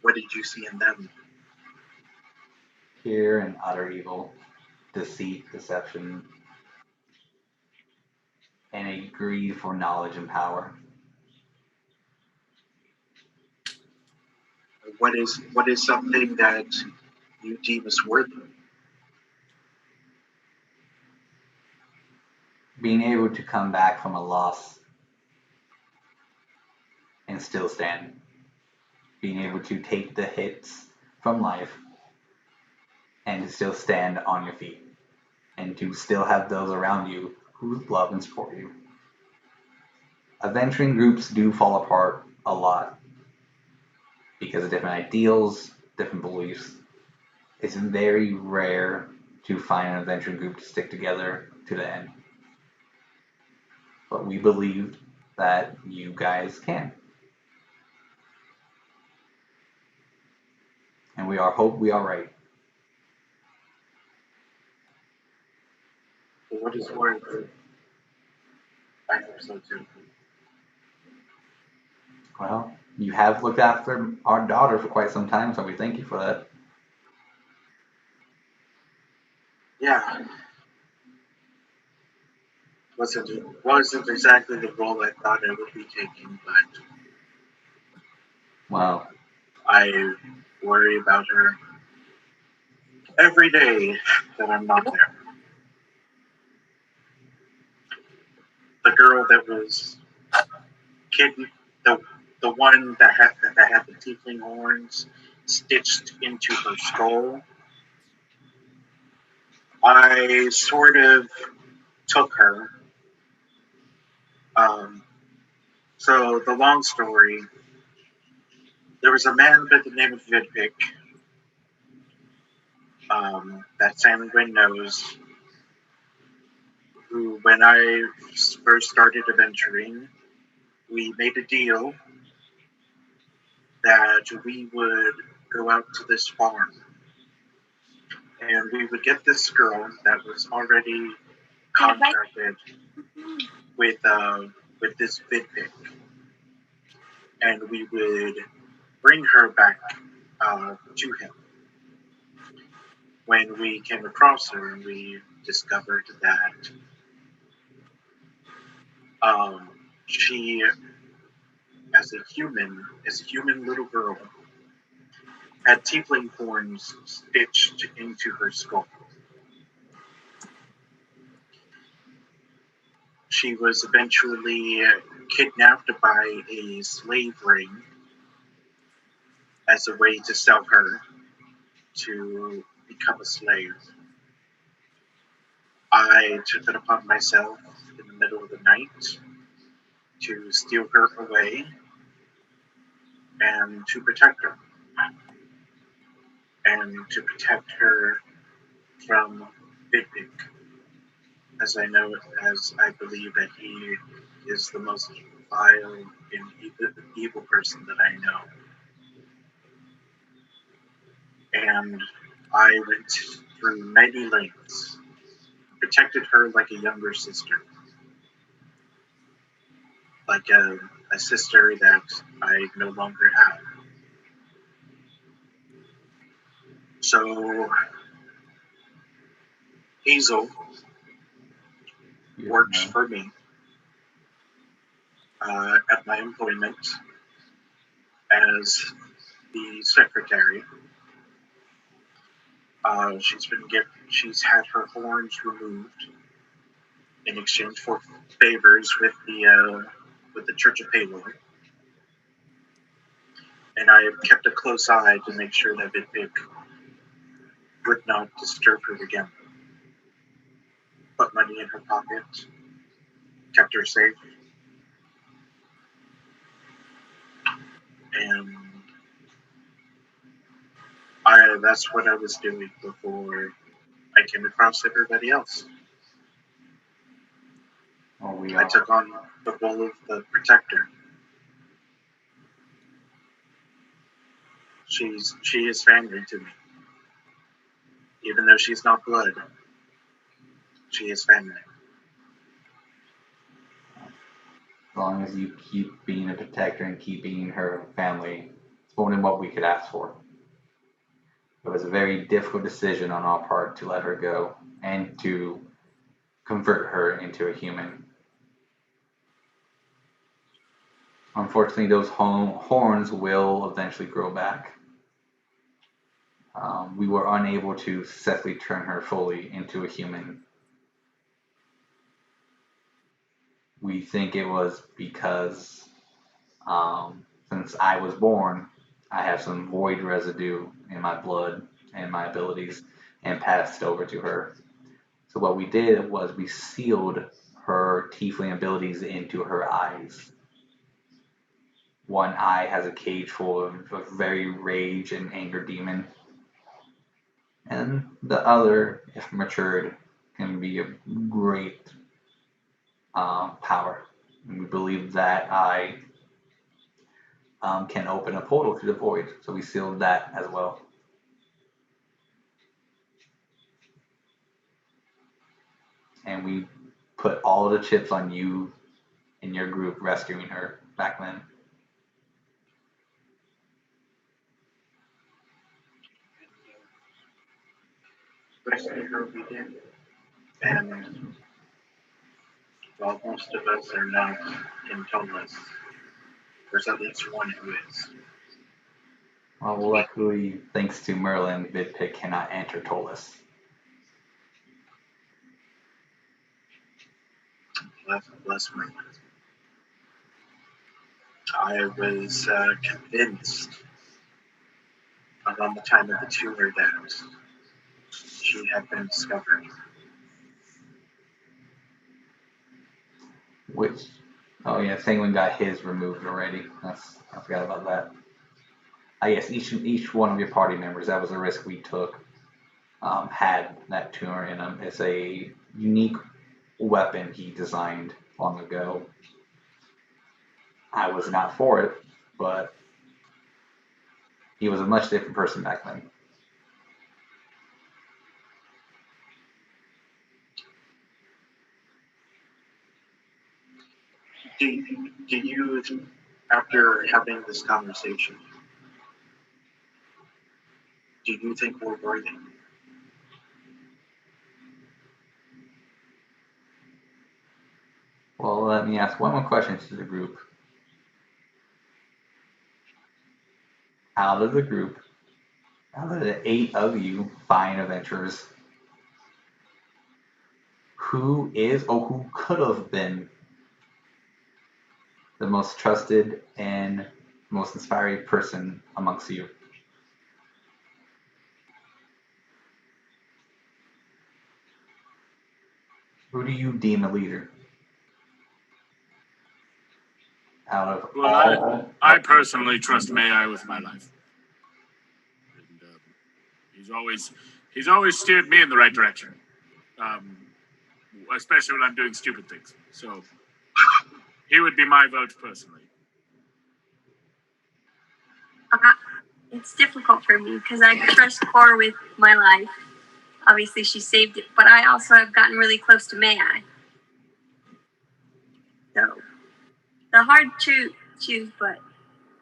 What did you see in them? Fear and utter evil, deceit, deception, and a greed for knowledge and power. What is something that you deem as worthy? Being able to come back from a loss and still stand. Being able to take the hits from life and to still stand on your feet. And to still have those around you who love and support you. Adventuring groups do fall apart a lot because of different ideals, different beliefs. It's very rare to find an adventuring group to stick together to the end. But we believe that you guys can. And we hope we are right. What is worth so too? Well, you have looked after our daughter for quite some time, so we thank you for that. Yeah. Wasn't exactly the role I thought I would be taking, but Well, I worry about her every day that I'm not there. The girl that was the one that had the tiefling horns stitched into her skull. I sort of took her. So the long story, there was a man by the name of Vidpick that Senguine knows, who, when I first started adventuring, we made a deal that we would go out to this farm and we would get this girl that was already contracted with this Vidpick, and we would bring her back to him. When we came across her, we discovered that she, as a human little girl, had tiefling horns stitched into her skull. She was eventually kidnapped by a slave ring as a way to sell her to become a slave. I took it upon myself in the middle of the night to steal her away and to protect her. And to protect her from Vidpick, as I believe that he is the most vile and evil person that I know. And I went through many lengths, protected her like a younger sister, like a sister that I no longer have. So Hazel works for me at my employment as the secretary. She's had her horns removed in exchange for favors with the Church of Palor. And I have kept a close eye to make sure that Vidpick would not disturb her again. Put money in her pocket, kept her safe, and that's what I was doing before I came across everybody else. I took on the role of the protector. She is family to me. Even though she's not blood, she is family. As long as you keep being a protector and keep being her family, it's more than what we could ask for. It was a very difficult decision on our part to let her go and to convert her into a human. Unfortunately, those horns will eventually grow back. We were unable to successfully turn her fully into a human. We think it was because since I was born, I have some void residue in my blood and my abilities and passed it over to her. So what we did was we sealed her tiefling abilities into her eyes. One eye has a cage full of a very rage and anger demon. And the other, if matured, can be a great power. And we believe that eye can open a portal to the void. So we sealed that as well. And we put all the chips on you and your group rescuing her back then. Rescue her we did. And while most of us are not intoneless, there's at least one who is. Well, luckily, thanks to Merlin, Vidpik cannot enter Tolus. Bless Merlin. I was convinced around the time of the tumor that she had been discovered. Which, oh yeah, Senguine got his removed already. I forgot about that. Yes, each one of your party members, that was a risk we took, had that tumor in him. It's a unique weapon he designed long ago. I was not for it, but he was a much different person back then. Do you, after having this conversation, do you think we're worthy? Well, let me ask one more question to the group. Out of the 8 of you fine adventurers, who is or who could have been the most trusted and most inspiring person amongst you? Who do you deem a leader? Out of all, I personally trust May-Ighe with my life. And, he's always steered me in the right direction, especially when I'm doing stupid things. So he would be my vote personally. It's difficult for me because I trust Cor with my life. Obviously, she saved it, but I also have gotten really close to May-Ighe. So, the hard to choose, but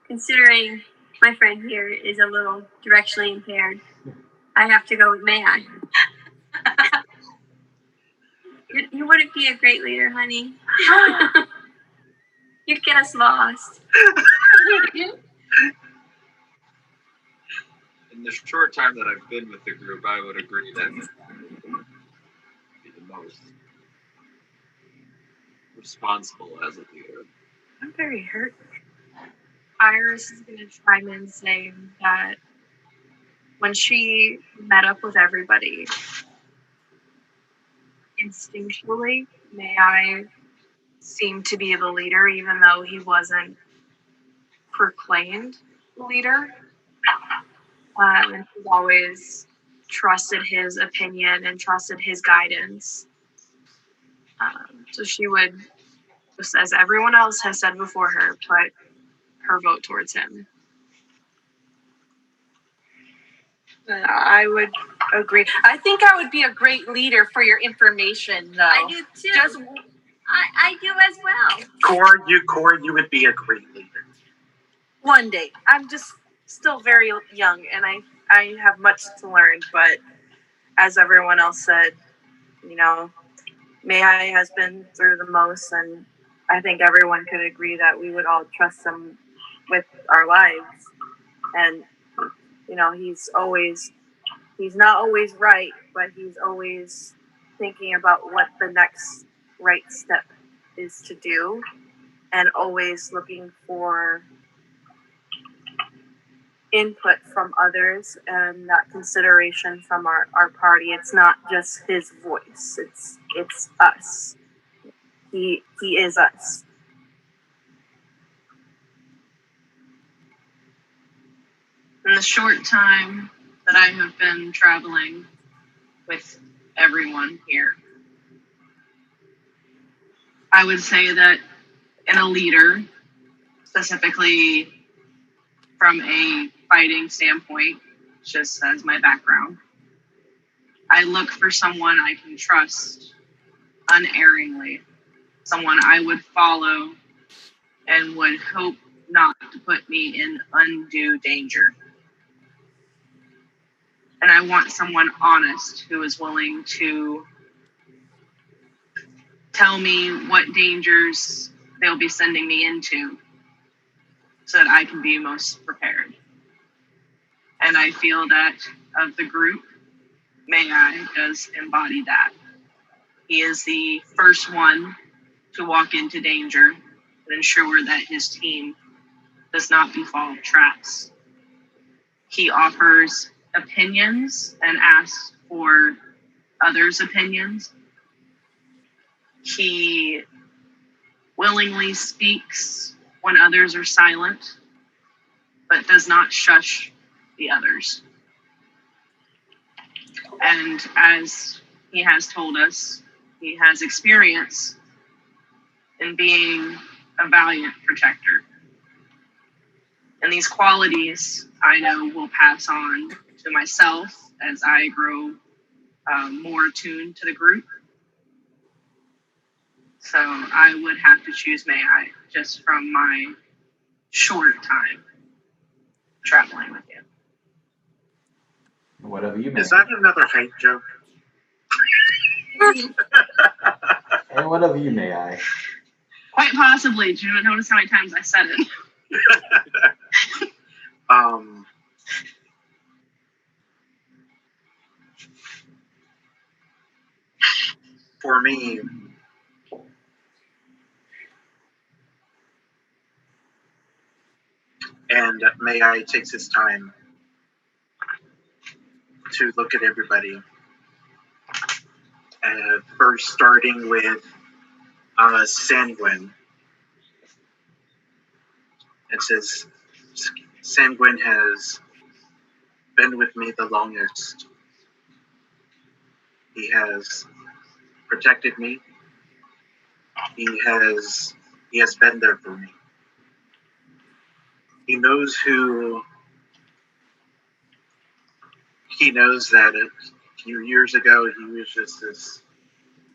considering my friend here is a little directionally impaired, I have to go with May-Ighe. You wouldn't be a great leader, honey. You'd get us lost. In the short time that I've been with the group, I would agree that be the most responsible as a leader. I'm very hurt. Iris is going to chime in saying that when she met up with everybody, instinctually, May-Ighe seemed to be the leader, even though he wasn't proclaimed the leader. And he's always trusted his opinion and trusted his guidance. So she would, just as everyone else has said before her, put her vote towards him. I would agree. I think I would be a great leader for your information, though. I do too. Just I do as well. Cor, you would be a great leader. one day. I'm just still very young, and I have much to learn. But as everyone else said, May-Ighe has been through the most, and I think everyone could agree that we would all trust him with our lives. And, you know, he's not always right, but he's always thinking about what the next right step is to do, and always looking for input from others and that consideration from our party. It's not just his voice, it's us. He is us. In the short time that I have been traveling with everyone here, I would say that in a leader, specifically from a fighting standpoint, just as my background, I look for someone I can trust unerringly, someone I would follow and would hope not to put me in undue danger. And I want someone honest who is willing to tell me what dangers they'll be sending me into so that I can be most prepared. And I feel that of the group, May-Ighe does embody that. He is the first one to walk into danger and ensure that his team does not befall traps. He offers opinions and asks for others' opinions. He willingly speaks when others are silent, but does not shush the others. And as he has told us, he has experience in being a valiant protector. And these qualities I know will pass on to myself as I grow more attuned to the group. So I would have to choose May-Ighe just from my short time traveling with you. Whatever you may. Is that another height joke? And whatever you may, I. Quite possibly. Did you notice how many times I said it? For me, and May-Ighe takes his time to look at everybody. First, starting with Senguine. It says, Senguine has been with me the longest. He has protected me. He has been there for me. He knows that a few years ago he was just this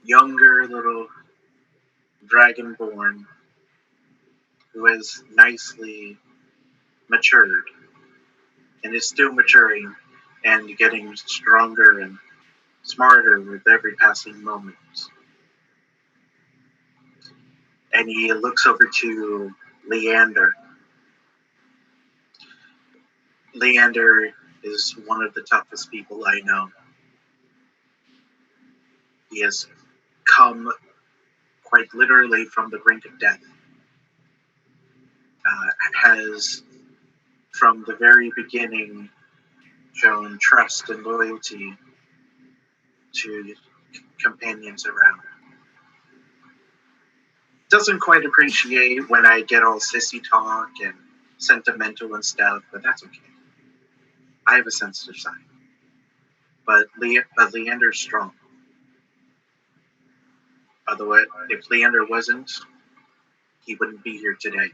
younger little dragonborn who has nicely matured and is still maturing and getting stronger and smarter with every passing moment. And he looks over to Leander. Leander is one of the toughest people I know. He has come quite literally from the brink of death. Has, from the very beginning, shown trust and loyalty to companions around. Doesn't quite appreciate when I get all sissy talk and sentimental and stuff, but that's okay. I have a sensitive side. But Leander's strong. Otherwise, if Leander wasn't, he wouldn't be here today.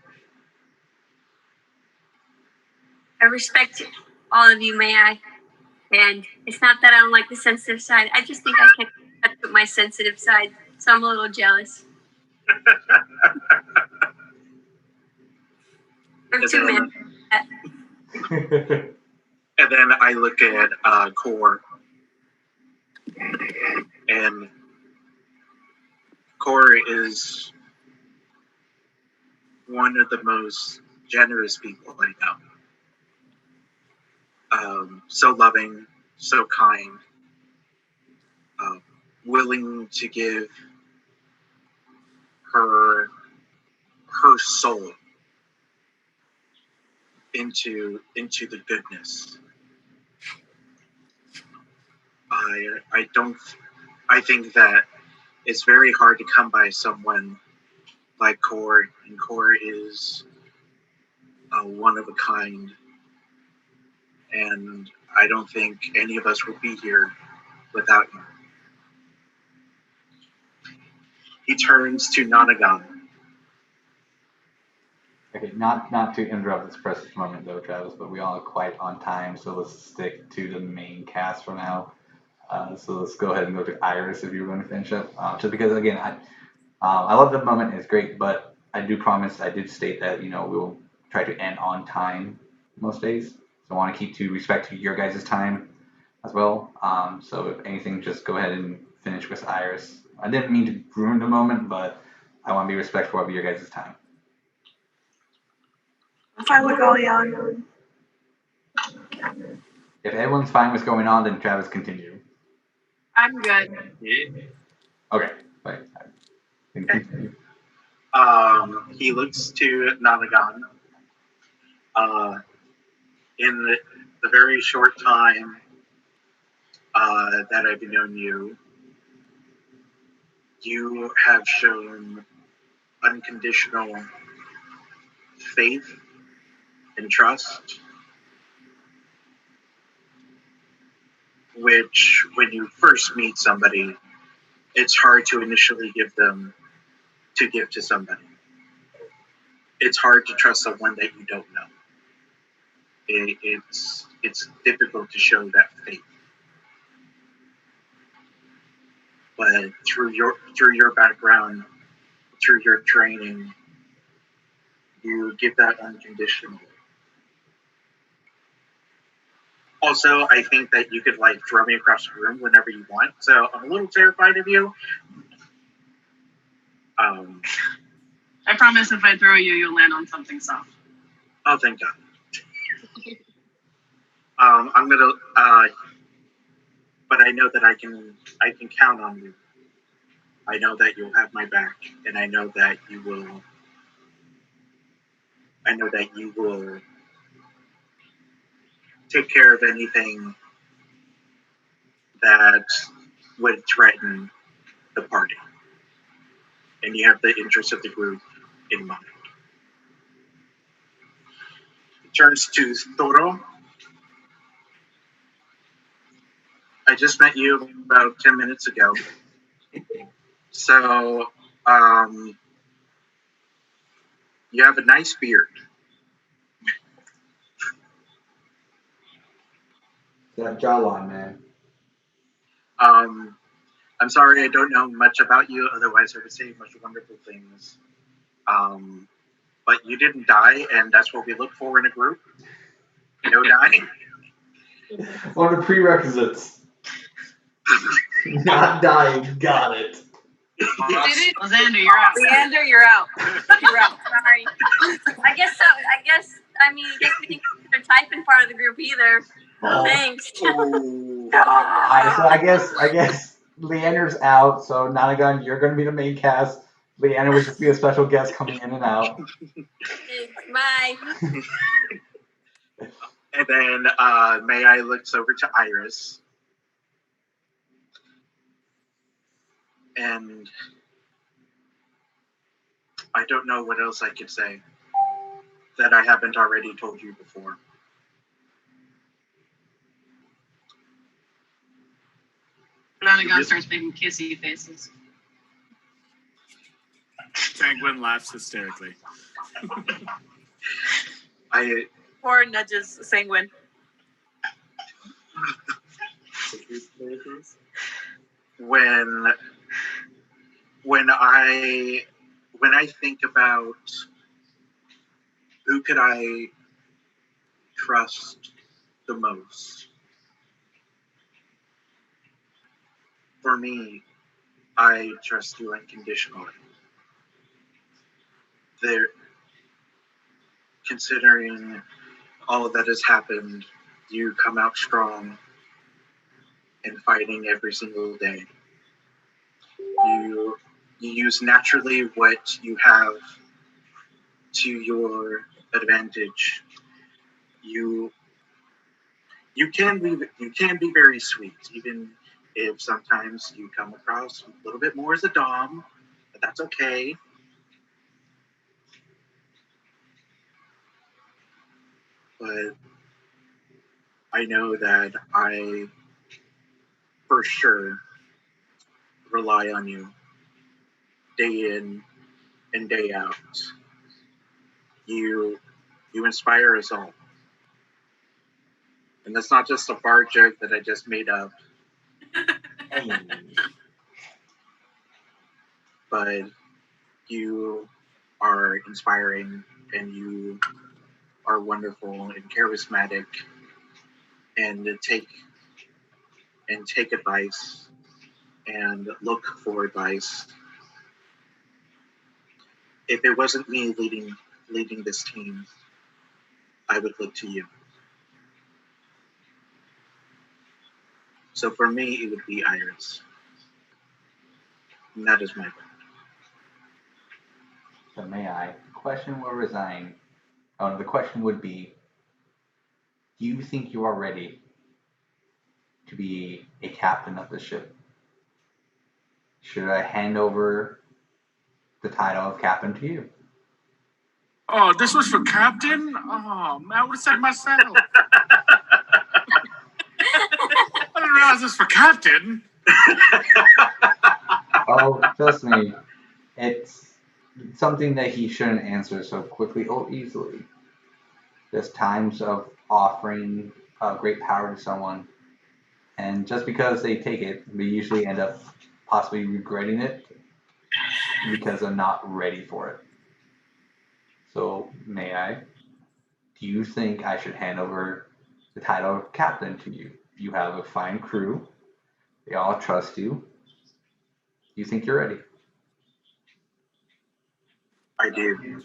I respect all of you, May-Ighe. And it's not that I don't like the sensitive side. I just think I can't put my sensitive side, so I'm a little jealous. Or two men. And then I look at Core. And Core is one of the most generous people I know. So loving, so kind, willing to give her soul into the goodness. I think that it's very hard to come by someone like Core, and Core is one of a kind, and I don't think any of us would be here without him. He turns to Nanagan. Okay, not to interrupt this precious moment though, Travis, but we all are quite on time, so let's stick to the main cast for now. So let's go ahead and go to Iris if you're going to finish up. Just because again, I love the moment, it's great, but I did state that we'll try to end on time most days. So I want to keep to respect to your guys' time as well. So if anything, just go ahead and finish with Iris. I didn't mean to ruin the moment, but I want to be respectful of your guys' time. I'm fine with going on. If everyone's fine with going on, then Travis continue. I'm good. Okay, right. Then continue. He looks to Nanagan. In the very short time that I've known you, you have shown unconditional faith and trust, which when you first meet somebody, it's hard to initially give to somebody. It's hard to trust someone that you don't know. It's difficult to show that faith. But through your background, through your training, you give that unconditionally. Also, I think that you could throw me across the room whenever you want. So I'm a little terrified of you. I promise if I throw you, you'll land on something soft. Oh, thank God. I'm gonna, but I know that I can count on you. I know that you'll have my back, and I know that you will. I know that you will take care of anything that would threaten the party, and you have the interests of the group in mind. It turns to Thoror. I just met you about 10 minutes ago. So, you have a nice beard. That jawline, man. I'm sorry I don't know much about you, otherwise I would say much wonderful things. But you didn't die, and that's what we look for in a group. No dying. One of the prerequisites. Not dying. Got it. Leander, you're out. Leander, you're out. You're out. Sorry. I guess we didn't consider typing part of the group either. Oh. Thanks. Oh. Alright, so I guess Leander's out, so Nanagan, you're gonna be the main cast. Leander would just be a special guest coming in and out. Thanks. Bye. And then May-Ighe looks over to Iris. And I don't know what else I could say that I haven't already told you before. Nanagan starts making kissy faces. Senguine laughs hysterically. Or nudges Senguine. When I think about who could I trust the most, for me, I trust you unconditionally. considering all that has happened, you come out strong and fighting every single day. You use naturally what you have to your advantage. You can be very sweet, even if sometimes you come across a little bit more as a dom, but that's okay. But I know that I, for sure, rely on you day in and day out. You inspire us all. And that's not just a bar joke that I just made up. But you are inspiring and you are wonderful and charismatic and take advice and look for advice. If it wasn't me leading this team, I would look to you. So for me, it would be Iris. And that is my vote. So may I? The question the question would be, do you think you are ready to be a captain of the ship? Should I hand over the title of captain to you? Oh, this was for captain? Oh, man, I would have said myself. I didn't realize this was for captain. Oh, trust me, it's something that he shouldn't answer so quickly or easily. There's times of offering great power to someone, and just because they take it, they usually end up possibly regretting it because they're not ready for it. So, may I? Do you think I should hand over the title of captain to you? You have a fine crew. They all trust you. Do you think you're ready? I do.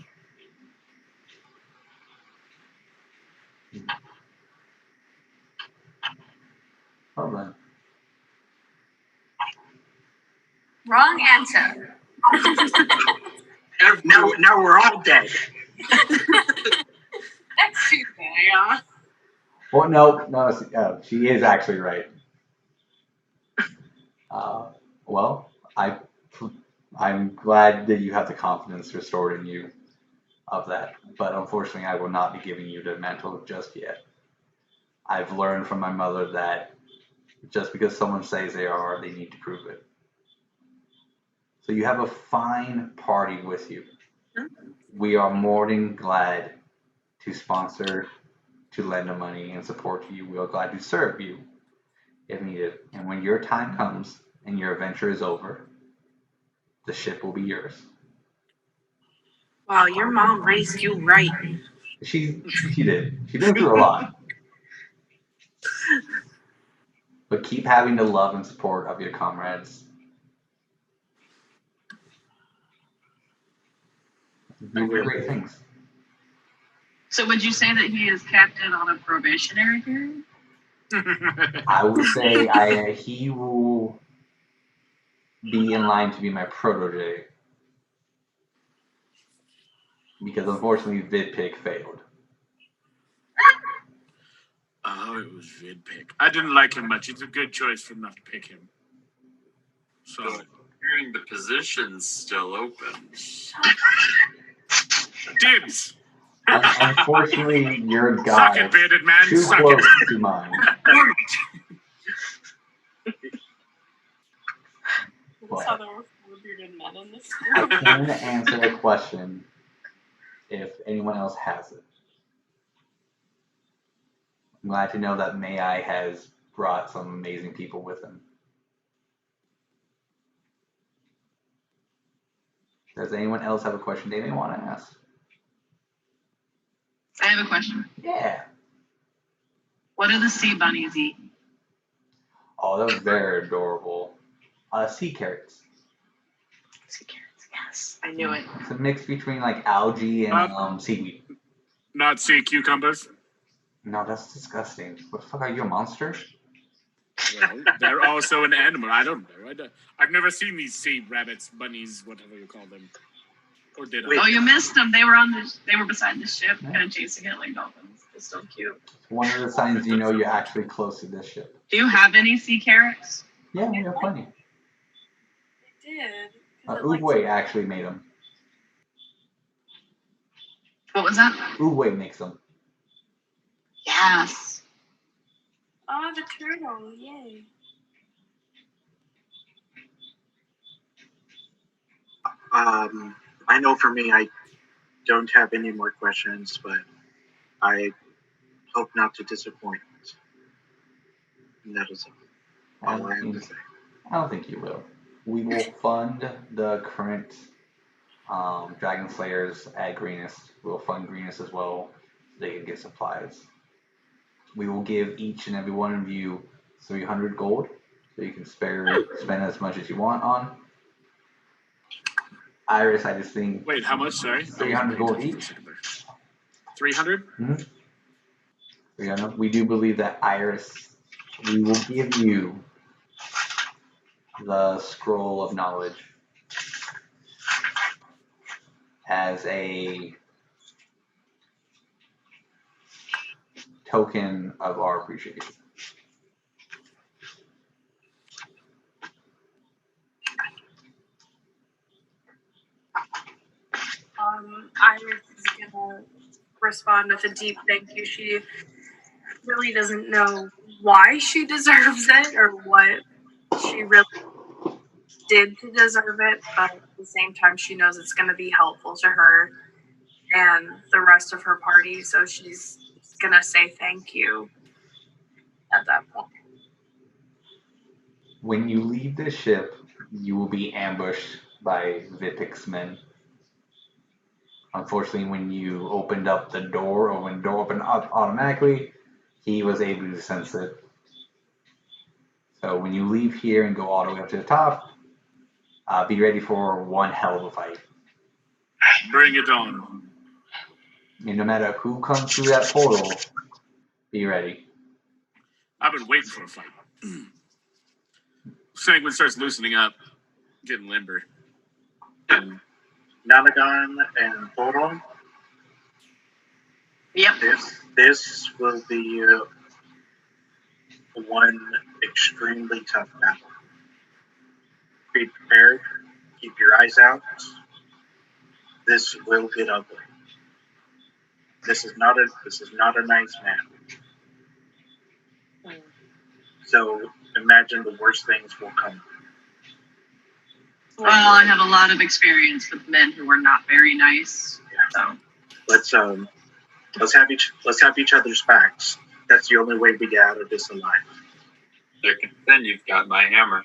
Well then. Wrong answer. Now we're all dead. That's Tuesday, yeah. Well, no, she is actually right. Well, I'm glad that you have the confidence restored in you of that, but unfortunately, I will not be giving you the mantle just yet. I've learned from my mother that just because someone says they need to prove it. So you have a fine party with you. We are more than glad to sponsor, to lend the money and support you. We are glad to serve you if needed. And when your time comes and your adventure is over, the ship will be yours. Wow, your mom raised you right. She did. She's been through a lot. But keep having the love and support of your comrades. You do great things. So would you say that he is captain on a probationary period? I would say he will be in line to be my protege. Because unfortunately VidPick failed. Oh, it was VidPick. I didn't like him much. It's a good choice for not to pick him. So, Hearing the position's still open. dibs. Unfortunately, your Suck guy it, bearded man. too Suck close it. to mine. That's how there were 4 bearded men in this I group. can answer a question if anyone else has it. I'm glad to know that May-Ighe has brought some amazing people with him. Does anyone else have a question they may want to ask? I have a question. Yeah. What do the sea bunnies eat? Oh, they're very adorable. Sea carrots. Sea carrots, yes. I knew it. It's a mix between like algae and seaweed. not sea cucumbers? No, that's disgusting. What the fuck, are you a monster? Well, they're also an animal. I don't know. I've never seen these sea rabbits, bunnies, whatever you call them. Or did I? Oh, you missed them. They were beside the ship, kind of chasing it like dolphins. It's so cute. One of the signs you know you're actually close to this ship. Do you have any sea carrots? Yeah, we have plenty. I did. Uwe actually made them. What was that? Uwe makes them. Yes. Oh, the turtle! Yay! I know for me, I don't have any more questions, but I hope not to disappoint. And that is all I have to say. I don't think you will. We will fund the current Dragon Slayers at Greenest. We'll fund Greenest as well so they can get supplies. We will give each and every one of you 300 gold so you can spend as much as you want on. Iris, I just think. Wait, how much? Sorry? 300 gold each. 300? Mm-hmm. 300. We do believe that Iris, we will give you the scroll of knowledge as a token of our appreciation. Iris is gonna respond with a deep thank you. She really doesn't know why she deserves it or what she really did to deserve it, but at the same time, she knows it's going to be helpful to her and the rest of her party, so she's going to say thank you at that point. When you leave the ship, you will be ambushed by Vipik's men. Unfortunately, when you opened up the door, or when the door opened up automatically, he was able to sense it. So when you leave here and go all the way up to the top, be ready for one hell of a fight. Bring it on. And no matter who comes through that portal, be ready. I've been waiting for a fight. Senguine starts loosening up, getting limber. Nanagan and Thoror. Yep. This will be one extremely tough battle. Be prepared. Keep your eyes out. This will get ugly. This is not a nice man. So imagine the worst things will come. Well, I have a lot of experience with men who are not very nice. So Let's have each other's backs. That's the only way we get out of this alive. Then you've got my hammer.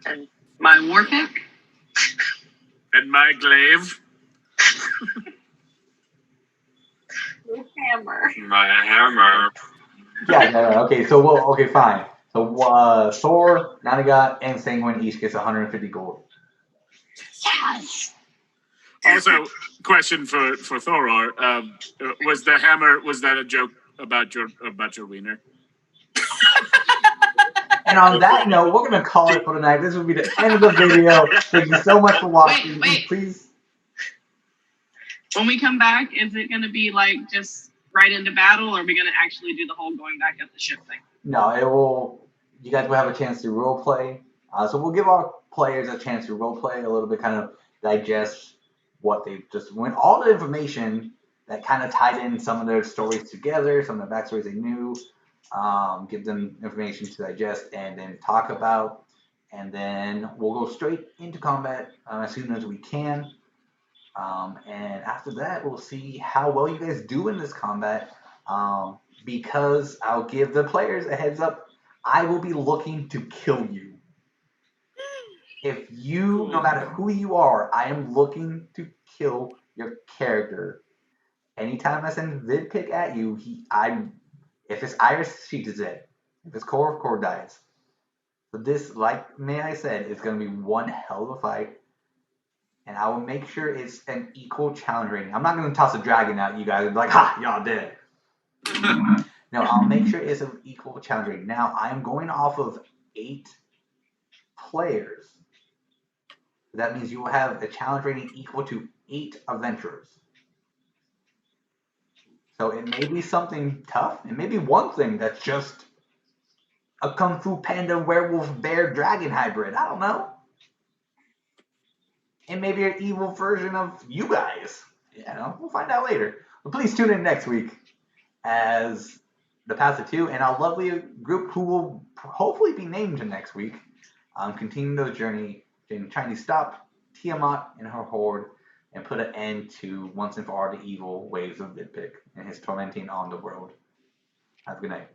And my war pick? And my glaive. Hammer. My hammer. Yeah, no, okay, fine. So Thor, Nanagan, and Senguine each gets 150 gold. Yes! Also, question for Thoror. Was the hammer, was that a joke about your wiener? And on that note, we're going to call it for tonight. This will be the end of the video. Thank you so much for watching. Wait. Please. When we come back, is it going to be like just right into battle, or are we going to actually do the whole going back up the ship thing? No, it will. You guys will have a chance to role play. So we'll give our players a chance to role play a little bit, kind of digest what they just went, all the information that kind of tied in some of their stories together, some of the backstories they knew. Give them information to digest and then talk about, and then we'll go straight into combat as soon as we can. And after that, we'll see how well you guys do in this combat. Because I'll give the players a heads up, I will be looking to kill you. If you, no matter who you are, I am looking to kill your character. Anytime I send vid pick at you, if it's Iris, she is dead. If it's Core dies. So this, like May I said, is going to be one hell of a fight. and I will make sure it's an equal challenge rating. I'm not going to toss a dragon at you guys and be like, ha, y'all did. No, I'll make sure it's an equal challenge rating. Now, I'm going off of 8 players. That means you will have a challenge rating equal to 8 adventurers. So it may be something tough. It may be one thing that's just a Kung Fu Panda werewolf bear dragon hybrid. I don't know. It may be an evil version of you guys. You know, we'll find out later. But please tune in next week as the Path of 2 and our lovely group who will hopefully be named next week continue their journey in trying to stop Tiamat and her horde and put an end to once and for all the evil ways of Vidpick and his tormenting on the world. Have a good night.